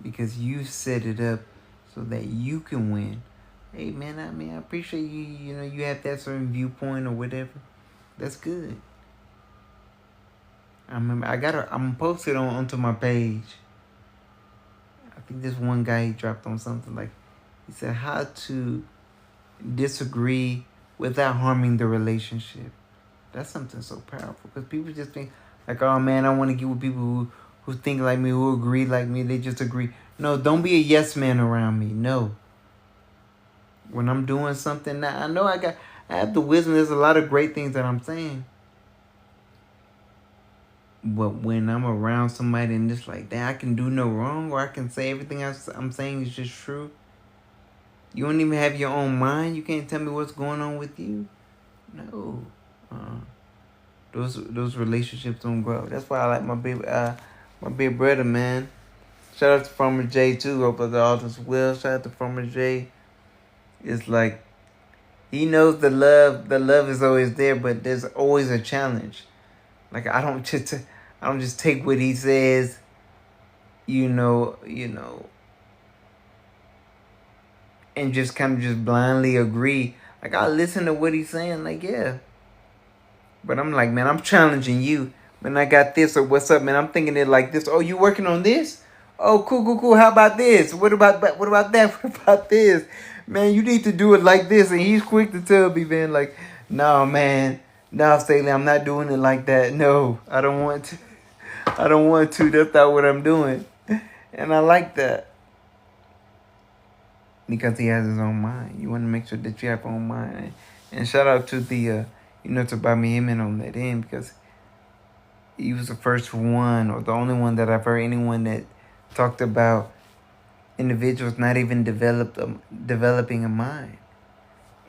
because you set it up so that you can win. Hey man, I appreciate you. You have that certain viewpoint or whatever. That's good. I remember I'm posted onto my page. I think this one guy, he dropped on something like, he said how to disagree without harming the relationship. That's something so powerful, because people just think like, oh man, I want to get with people who think like me, who agree like me. They just agree. No, don't be a yes man around me. No. When I'm doing something, now I know I have the wisdom. There's a lot of great things that I'm saying. But when I'm around somebody and it's like that, I can do no wrong, or I can say everything I'm saying is just true. You don't even have your own mind. You can't tell me what's going on with you. No. Those relationships don't grow. That's why I like my big brother, man. Shout out to Farmer J too. Hope all is well. Shout out to Farmer J. It's like, he knows the love is always there, but there's always a challenge. Like I don't just take what he says, and just kind of just blindly agree. Like I listen to what he's saying, like yeah. But I'm like, man, I'm challenging you. Man, I got this, or what's up, man? I'm thinking it like this. Oh, you working on this? Oh, cool. How about this? What about that? What about this? Man, you need to do it like this. And he's quick to tell me, man, like, no, man. No, Saylee, I'm not doing it like that. No, I don't want to. I don't want to. That's not what I'm doing. And I like that. Because he has his own mind. You want to make sure that you have your own mind. And shout out to the, to Bobby Hemming on that end, because he was the first one, or the only one that I've heard anyone that talked about individuals not even developing a mind.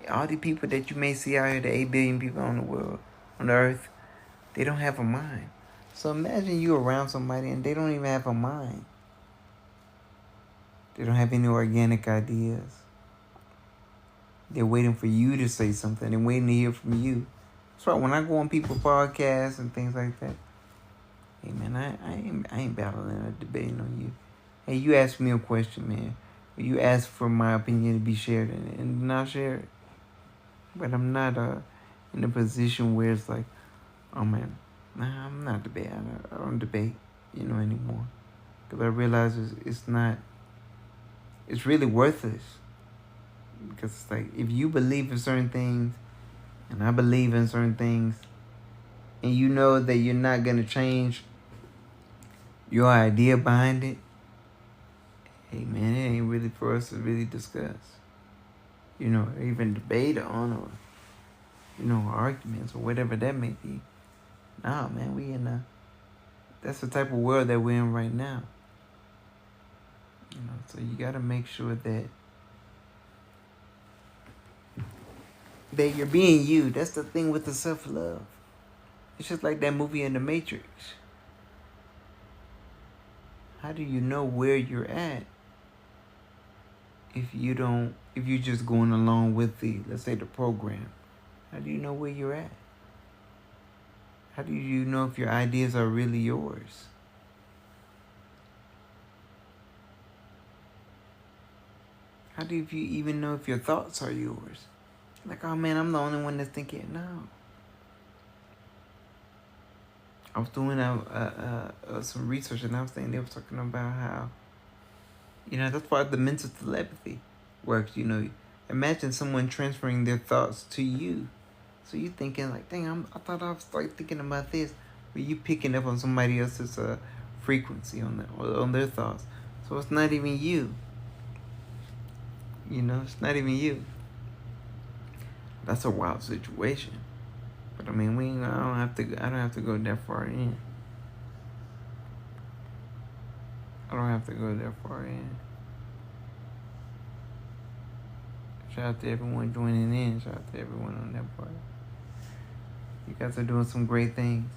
All the people that you may see out here, the 8 billion people on the world, on the earth, they don't have a mind. So imagine you around somebody and they don't even have a mind. They don't have any organic ideas. They're waiting for you to say something. They're waiting to hear from you. That's why when I go on people's podcasts and things like that, hey man, I ain't battling or debating on you. Hey, you ask me a question, man. You ask for my opinion to be shared, and I'll share it. But I'm not in a position where it's like, oh man, nah, I'm not debating. I don't debate, anymore. Because I realize it's not. It's really worthless. Because it's like, if you believe in certain things, and I believe in certain things, and you know that you're not going to change your idea behind it, hey man, it ain't really for us to really discuss. Even debate on, or, arguments or whatever that may be. Nah, man, that's the type of world that we're in right now. So you got to make sure that you're being you. That's the thing with the self-love. It's just like that movie in The Matrix. How do you know where you're at if you're just going along with let's say the program? How do you know where you're at? How do you know if your ideas are really yours? How do you even know if your thoughts are yours? Like, oh man, I'm the only one that's thinking. No. I was doing some research, and I was saying they were talking about how, that's why the mental telepathy works. Imagine someone transferring their thoughts to you. So you thinking like, dang, I thought I was like thinking about this. But you picking up on somebody else's frequency on their thoughts. So it's not even you. It's not even you. That's a wild situation. But I mean, I don't have to go that far in. I don't have to go that far in. Shout out to everyone joining in. Shout out to everyone on that part. You guys are doing some great things.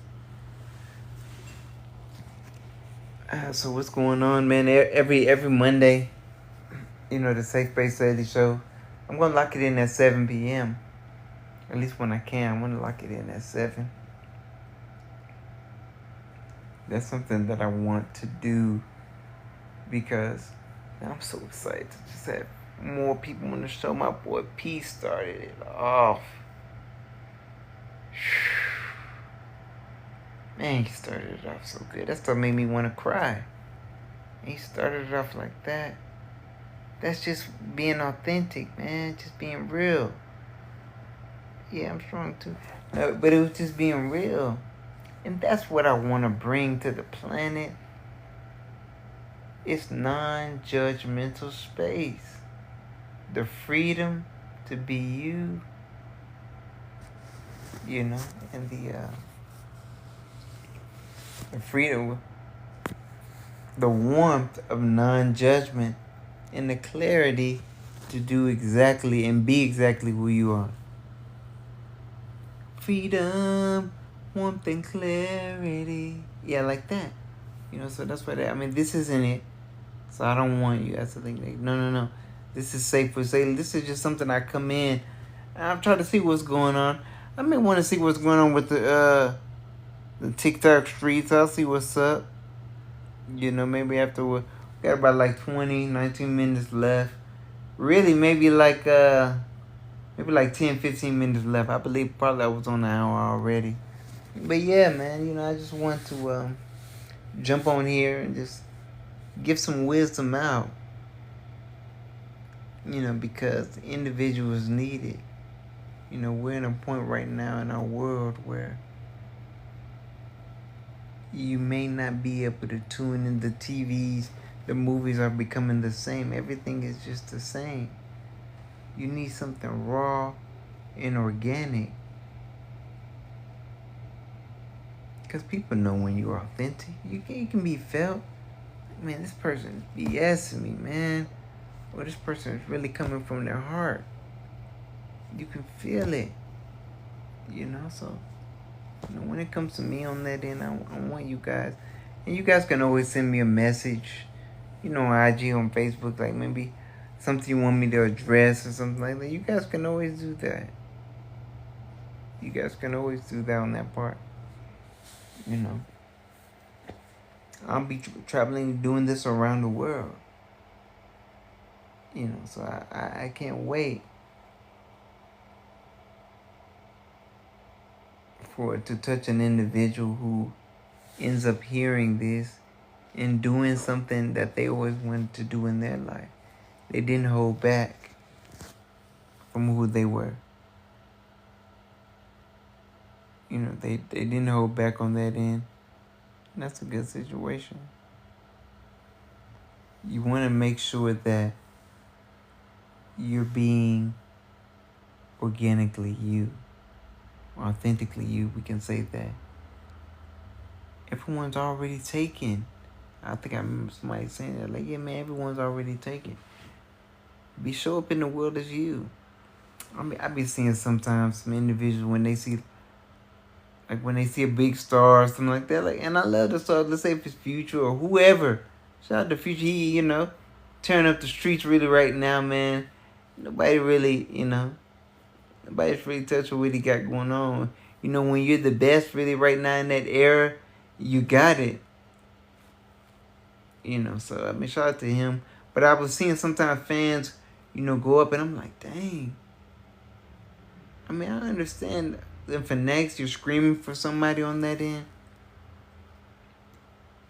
So what's going on, man? Every Monday, the Safe Space Saylee Show, I'm gonna lock it in at 7 p.m. At least when I can, I'm gonna lock it in at 7. That's something that I want to do because, man, I'm so excited to just have more people on the show. My boy P started it off. Man, he started it off so good. That stuff made me want to cry. He started it off like that. That's just being authentic, man. Just being real. Yeah, I'm strong too. No, but it was just being real. And that's what I want to bring to the planet. It's non-judgmental space. The freedom to be you. And the freedom, the warmth of non-judgment, and the clarity to do exactly and be exactly who you are. Freedom, warmth, and clarity. Yeah, like that. So that's what this isn't it. So I don't want you guys to think like, no. This is Safe Space Saylee. This is just something I come in and I'm trying to see what's going on. I may want to see what's going on with the TikTok streets. I'll see what's up. Maybe after we got about like 19 minutes left. Really, maybe like 10, 15 minutes left. I believe probably I was on an hour already. But yeah, man, I just want to jump on here and just give some wisdom out. Because individuals need it. We're in a point right now in our world where You may not be able to tune in the TVs. The movies are becoming the same. Everything is just the same. You need something raw and organic. Because people know when you're authentic. You can be felt. Man, this person is BSing me, man. Or this person is really coming from their heart. You can feel it. So when it comes to me on that end, I want you guys. And you guys can always send me a message. IG on Facebook, like maybe something you want me to address or something like that. You guys can always do that. You guys can always do that on that part. I'll be traveling, doing this around the world. So I can't wait for it to touch an individual who ends up hearing this and doing something that they always wanted to do in their life. They didn't hold back from who they were. They didn't hold back on that end. And that's a good situation. You want to make sure that you're being organically you, authentically you. We can say that. Everyone's already taken. I think I remember somebody saying that, like, yeah, man, everyone's already taken. Show up in the world as you. I be seeing sometimes some individuals when they see a big star or something like that, like, and I love the star. Let's say if it's Future or whoever. Shout out to Future. He, tearing up the streets really right now, man. Nobody's really touching what he got going on. When you're the best really right now in that era, you got it. So shout out to him. But I was seeing sometimes fans, go up and I'm like, dang. I understand the fanatics, you're screaming for somebody on that end.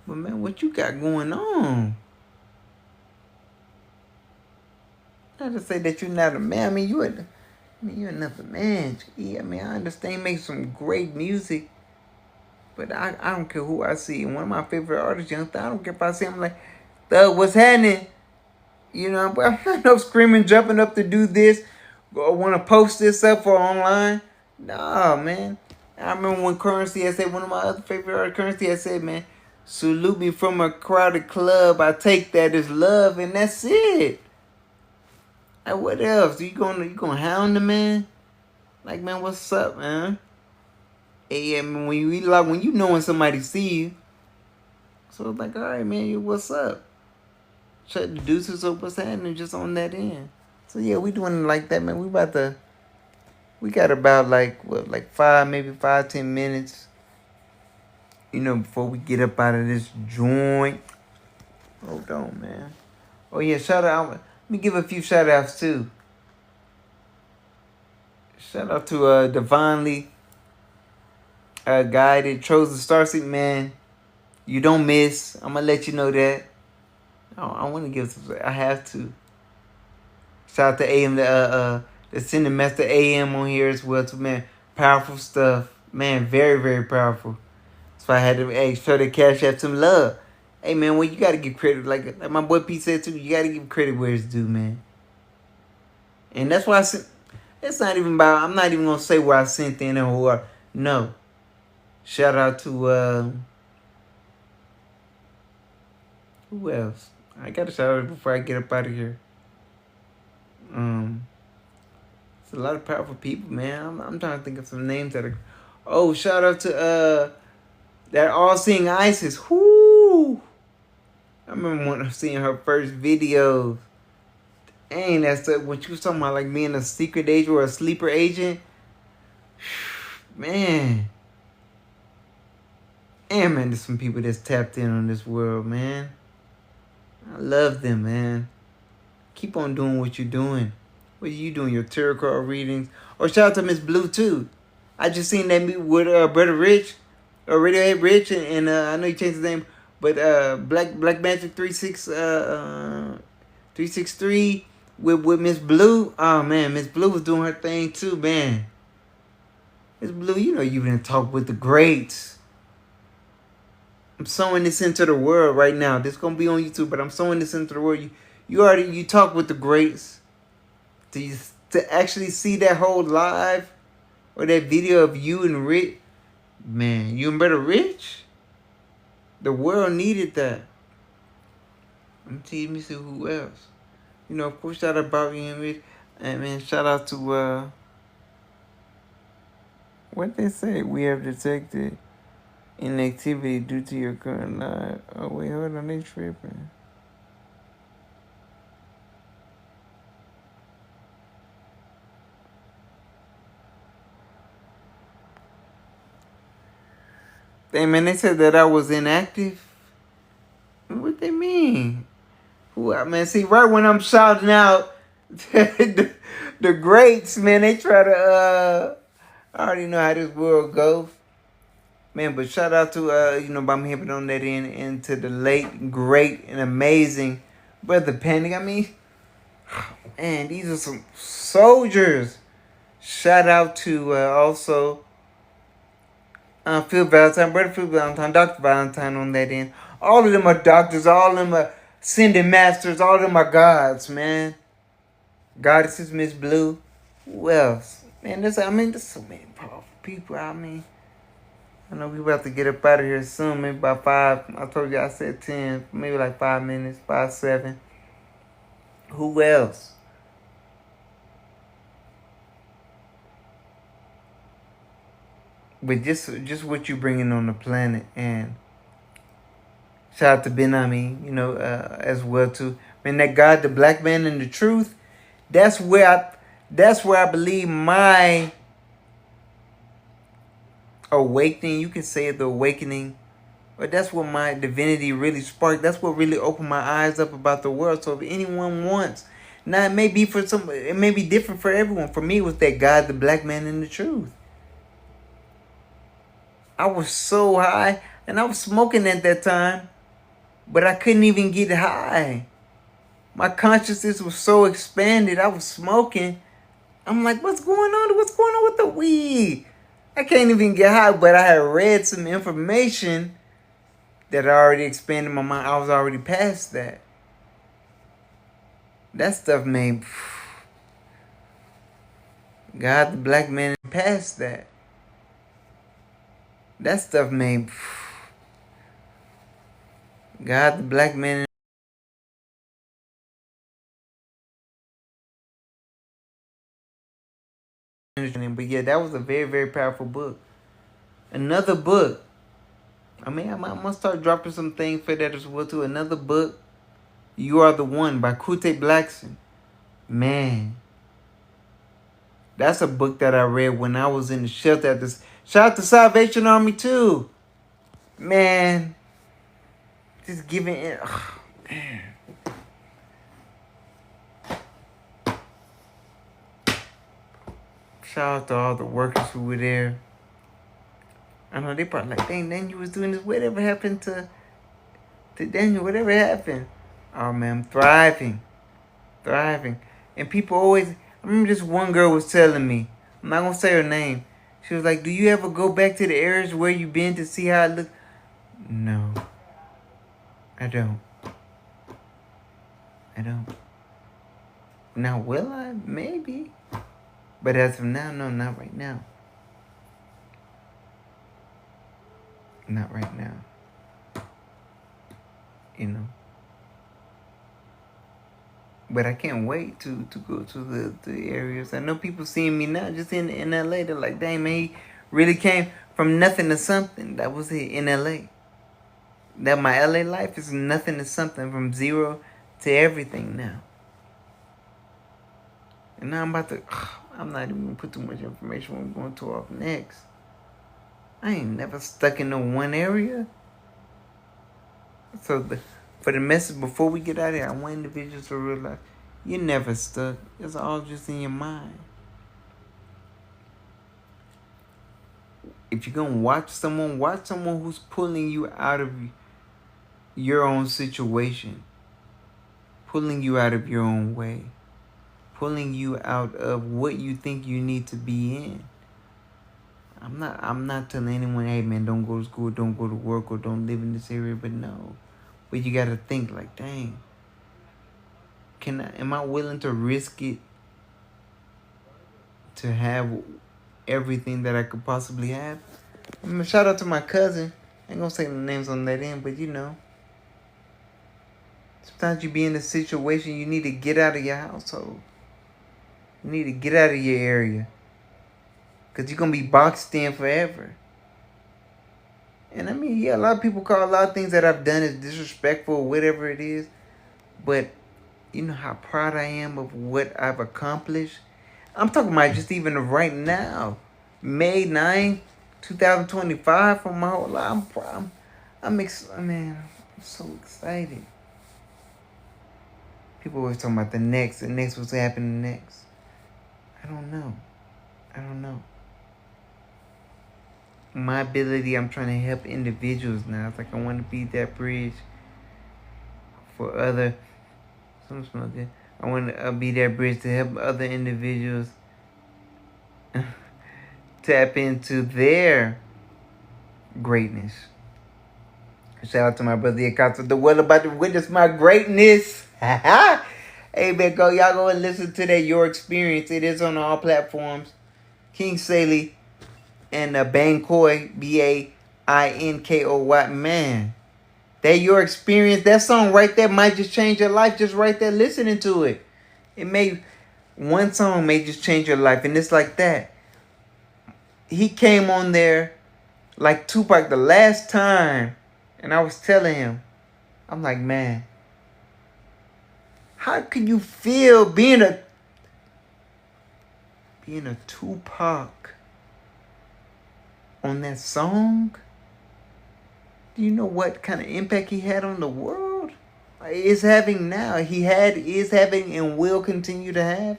But man, what you got going on? Not to say that you're not a man. You're another man. I understand you make some great music. But I don't care who I see. One of my favorite artists, Young Thug, I don't care if I see him, like, Thug, what's happening? But I'm not no screaming, jumping up to do this. Or want to post this up for online. Nah, man. I remember when Currency had said, one of my other favorite artists, Currency had said, man, salute me from a crowded club. I take that as love, and that's it. Like, what else? You gonna hound the man? Like, man, what's up, man? Hey, when you know when somebody see you, so it's like, all right, man, what's up? Shut the deuces up, what's happening, just on that end. So yeah, we doing it like that, man. We got about like 5-10 minutes, before we get up out of this joint. Hold on, man. Oh yeah, shout out. Let me give a few shout outs too. Shout out to Divinely Guided, chose the Starseed, man. You don't miss. I'm gonna let you know that. I want to give some. I have to. Shout out to AM, the Sending Master AM on here as well too, man. Powerful stuff, man. Very, very powerful. So I had to show the Cash App some love. Hey man, well, you gotta give credit, like my boy Pete said too. You gotta give credit where it's due, man. And that's why it's not even about. I'm not even gonna say where I sent in or no. Shout out to who else? I gotta shout out before I get up out of here. It's a lot of powerful people, man. I'm trying to think of some names that are. Oh, shout out to that All Seeing Isis. Whoo! I remember seeing her first videos. Dang, that's what you was talking about, like being a secret agent or a sleeper agent. Man. And man, there's some people that's tapped in on this world, man. I love them, man. Keep on doing what you're doing. What are you doing? Your tarot card readings? Or shout out to Miss Blue too. I just seen that meet with Brother Rich, or Radiohead Rich, and I know he changed his name, but Black Magic 363 with Miss Blue. Oh man, Miss Blue was doing her thing too, man. Miss Blue, you didn't talk with the greats. I'm sowing this into the world right now. This gonna be on YouTube, but I'm sowing this into the world. You talk with the greats. To actually see that whole live or that video of you and Rich, man, you and Brother Rich, the world needed that. Let me see who else. Of course, shout out Bobby and Rich, and man, shout out to what they say. We have detected inactivity due to your current live. Oh wait, hold on, they tripping. Hey man, they said that I was inactive. What they mean? Man, see, right when I'm shouting out the greats, man, they try to I already know how this world goes. Man, but shout out to by me hipping on that and to the late, great, and amazing Brother Panic. I mean, man, these are some soldiers. Shout out to also Phil Valentine, Brother Phil Valentine, Dr. Valentine on that end. All of them are doctors. All of them are sending masters. All of them are gods, man. Goddesses, Miss Blue. Who else? Man, there's so many powerful people. I know we about to get up out of here soon. Maybe about 5. I told you I said 10. Maybe like 5 minutes. 5, 7. Who else? But just what you bringing on the planet, and shout out to Ben Ami, as well too. Man, that God, the black man, and the truth. That's where I believe my awakening. You can say the awakening, but that's what my divinity really sparked. That's what really opened my eyes up about the world. So if anyone wants, now it may be it may be different for everyone. For me, it was that God, the black man, and the truth. I was so high, and I was smoking at that time, but I couldn't even get high. My consciousness was so expanded. I was smoking. I'm like, what's going on? What's going on with the weed? I can't even get high, but I had read some information that already expanded my mind. I was already past that. That stuff made God, the black man, past that. That stuff made God, the black man. But yeah, that was a very, very powerful book. Another book. I mean, I'm gonna start dropping some things for that as well too. Another book, You Are the One by Kute Blackson. Man, that's a book that I read when I was in the shelter at this. Shout out to Salvation Army too. Man, just giving it. Oh, man. Shout out to all the workers who were there. I know they probably like, dang, Daniel was doing this. Whatever happened to Daniel? Whatever happened? Oh man, I'm thriving. And people always, I remember this one girl was telling me, I'm not gonna say her name. She was like, do you ever go back to the areas where you've been to see how it looks? No, I don't. Now, will I? Maybe. But as of now, no, not right now. Not right now. But I can't wait to go to the areas. I know people seeing me now just in LA. They're like, dang, man, he really came from nothing to something. That was it in LA. That my LA life is nothing to something, from zero to everything now. And now I'm not even going to put too much information when we're going to off next. I ain't never stuck in no one area. So for the message before we get out of here, I want individuals to realize you're never stuck. It's all just in your mind. If you're going to watch someone who's pulling you out of your own situation, pulling you out of your own way, pulling you out of what you think you need to be in. I'm not telling anyone, hey man, don't go to school, don't go to work, or don't live in this area, but no. But you gotta think like, dang, am I willing to risk it to have everything that I could possibly have? Shout out to my cousin. I ain't gonna say the names on that end, but sometimes you be in a situation you need to get out of your household. You need to get out of your area. Because you're going to be boxed in forever. And I mean, yeah, a lot of people call a lot of things that I've done as disrespectful or whatever it is. But you know how proud I am of what I've accomplished? I'm talking about just even right now. May 9, 2025 for my whole life. I'm so excited. People always talking about the next what's happening next. I don't know. My ability, I'm trying to help individuals now. It's like I want to be that bridge for other. Something smells good. I want to be that bridge to help other individuals tap into their greatness. Shout out to my brother Akato, the world about to witness my greatness. Hey man, y'all go and listen to that Your Experience. It is on all platforms. King Saylee and Bankoy, Bainkoy. Man, that Your Experience, that song right there might just change your life. Just right there listening to it. One song may just change your life. And it's like that. He came on there like Tupac the last time. And I was telling him, I'm like, man, how can you feel being a Tupac on that song? Do you know what kind of impact he had on the world? Is having now. Is having, and will continue to have.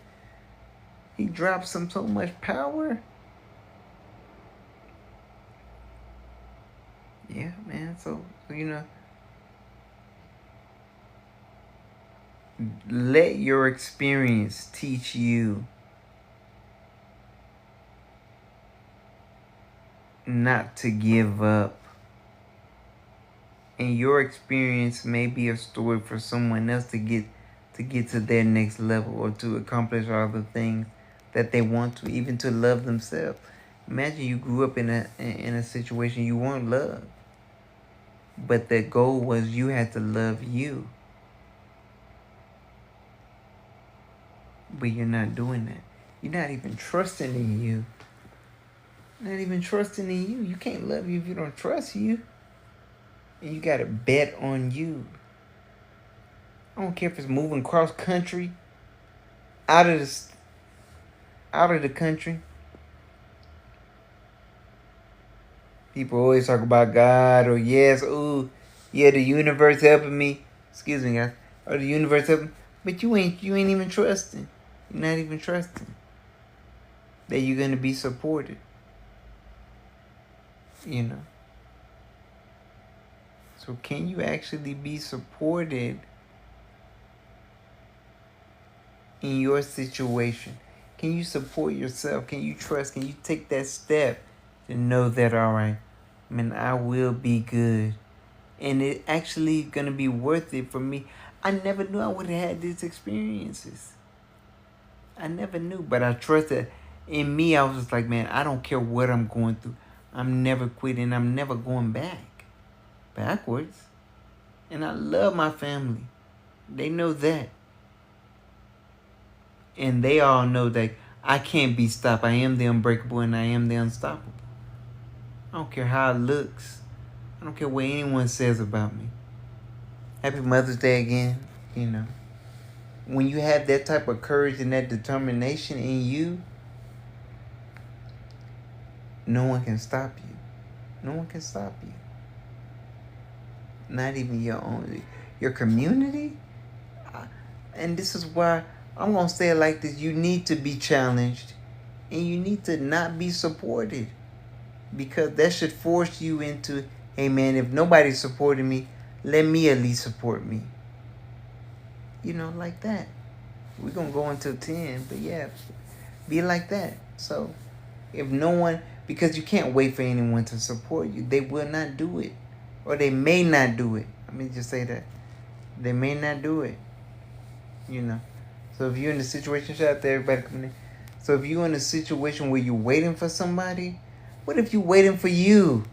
He dropped so much power. Yeah, man. So let your experience teach you not to give up. And your experience may be a story for someone else to get to their next level, or to accomplish all the things that they want to, even to love themselves. Imagine you grew up in a situation you weren't loved, but the goal was you had to love you. But you're not doing that. You're not even trusting in you. You can't love you if you don't trust you. And you gotta bet on you. I don't care if it's moving cross country, out of the country. People always talk about God, or yes, ooh, yeah, the universe helping me. Excuse me, guys. Or the universe helping, but you ain't even trusting. You're not even trusting that you're gonna be supported. So can you actually be supported in your situation? Can you support yourself? Can you trust? Can you take that step to know that, all right, man, I will be good. And it actually gonna be worth it for me. I never knew I would have had these experiences. I never knew, but I trusted in me. I was just like, man, I don't care what I'm going through. I'm never quitting. I'm never going backwards. And I love my family. They know that. And they all know that I can't be stopped. I am the unbreakable and I am the unstoppable. I don't care how it looks. I don't care what anyone says about me. Happy Mother's Day again. When you have that type of courage and that determination in you, no one can stop you. No one can stop you. Not even your community. And this is why I'm going to say it like this. You need to be challenged, and you need to not be supported, because that should force you into, hey man, if nobody's supporting me, let me at least support me. Like that. We're going to go until 10, but yeah, be like that. So if no one, Because you can't wait for anyone to support you. They will not do it. Or they may not do it. Let me just say that. They may not do it. You know. So if you're in a situation, shout out to everybody coming in. So if you're in a situation where you're waiting for somebody, what if you're waiting for you?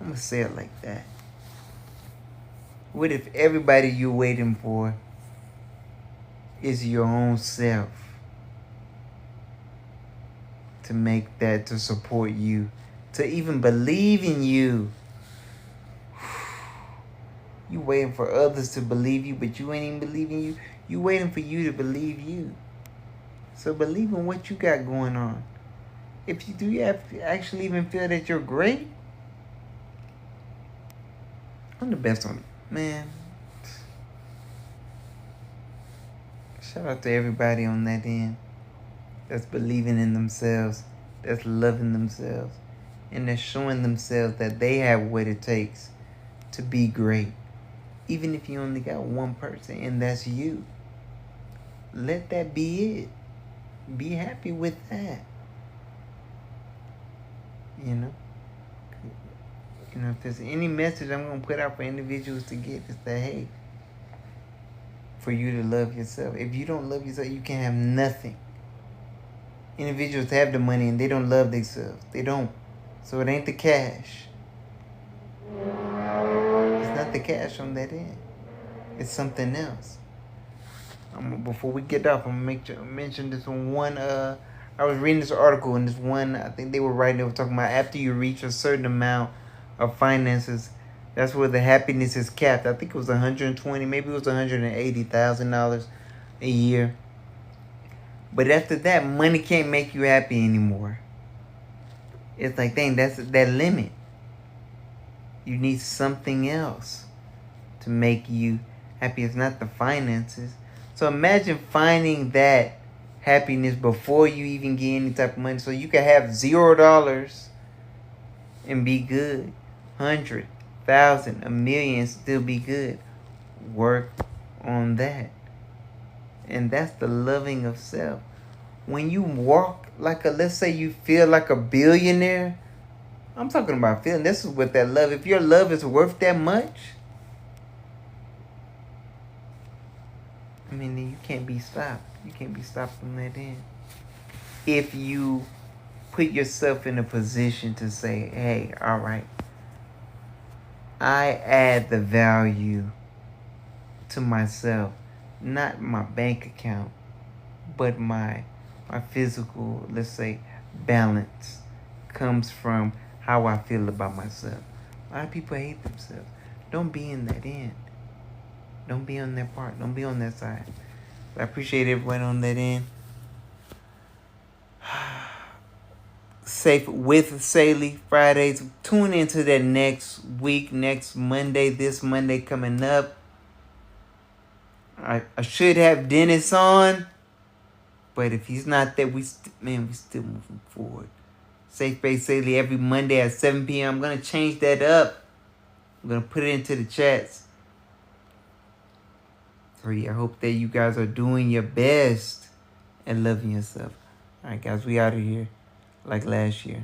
I'm going to say it like that. What if everybody you're waiting for is your own self? To make that, to support you, to even believe in you. You waiting for others to believe you, but you ain't even believing you. You waiting for you to believe you. So believe in what you got going on. If you do, you have to actually even feel that you're great. I'm the best on it, man. Shout out to everybody on that end that's believing in themselves, that's loving themselves, and that's showing themselves that they have what it takes to be great. Even if you only got one person, and that's you. Let that be it. Be happy with that. You know? If there's any message I'm going to put out for individuals to get, is that, hey, for you to love yourself. If you don't love yourself, you can't have nothing. Individuals have the money and they don't love themselves. They don't. So it ain't the cash. It's not the cash on that end. It's something else. Before we get off, I'm going to mention this one. I was reading this article, and this one, I think they were talking about after you reach a certain amount of finances, that's where the happiness is capped. I think it was $120, maybe it was $180,000 a year. But after that, money can't make you happy anymore. It's like, dang, that's that limit. You need something else to make you happy. It's not the finances. So imagine finding that happiness before you even get any type of money. So you can have $0 and be good. 100, 1,000, 1,000,000, still be good. Work on that. And that's the loving of self. When you walk like let's say you feel like a billionaire. I'm talking about feeling. This is with that love. If your love is worth that much, I mean, then you can't be stopped. You can't be stopped from that end. If you put yourself in a position to say, hey, all right, I add the value to myself, not my bank account, but my physical, let's say, balance comes from how I feel about myself. A lot of people hate themselves. Don't be in that end. Don't be on that part. Don't be on that side. But I appreciate everyone on that end. Safe with Saylee Fridays. Tune into that next week, next Monday, this Monday coming up. I should have Dennis on. But if he's not there, we still moving forward. Safe Space Saylee every Monday at 7 p.m. I'm going to change that up. I'm going to put it into the chats. So yeah, I hope that you guys are doing your best and loving yourself. All right, guys, we out of here like last year.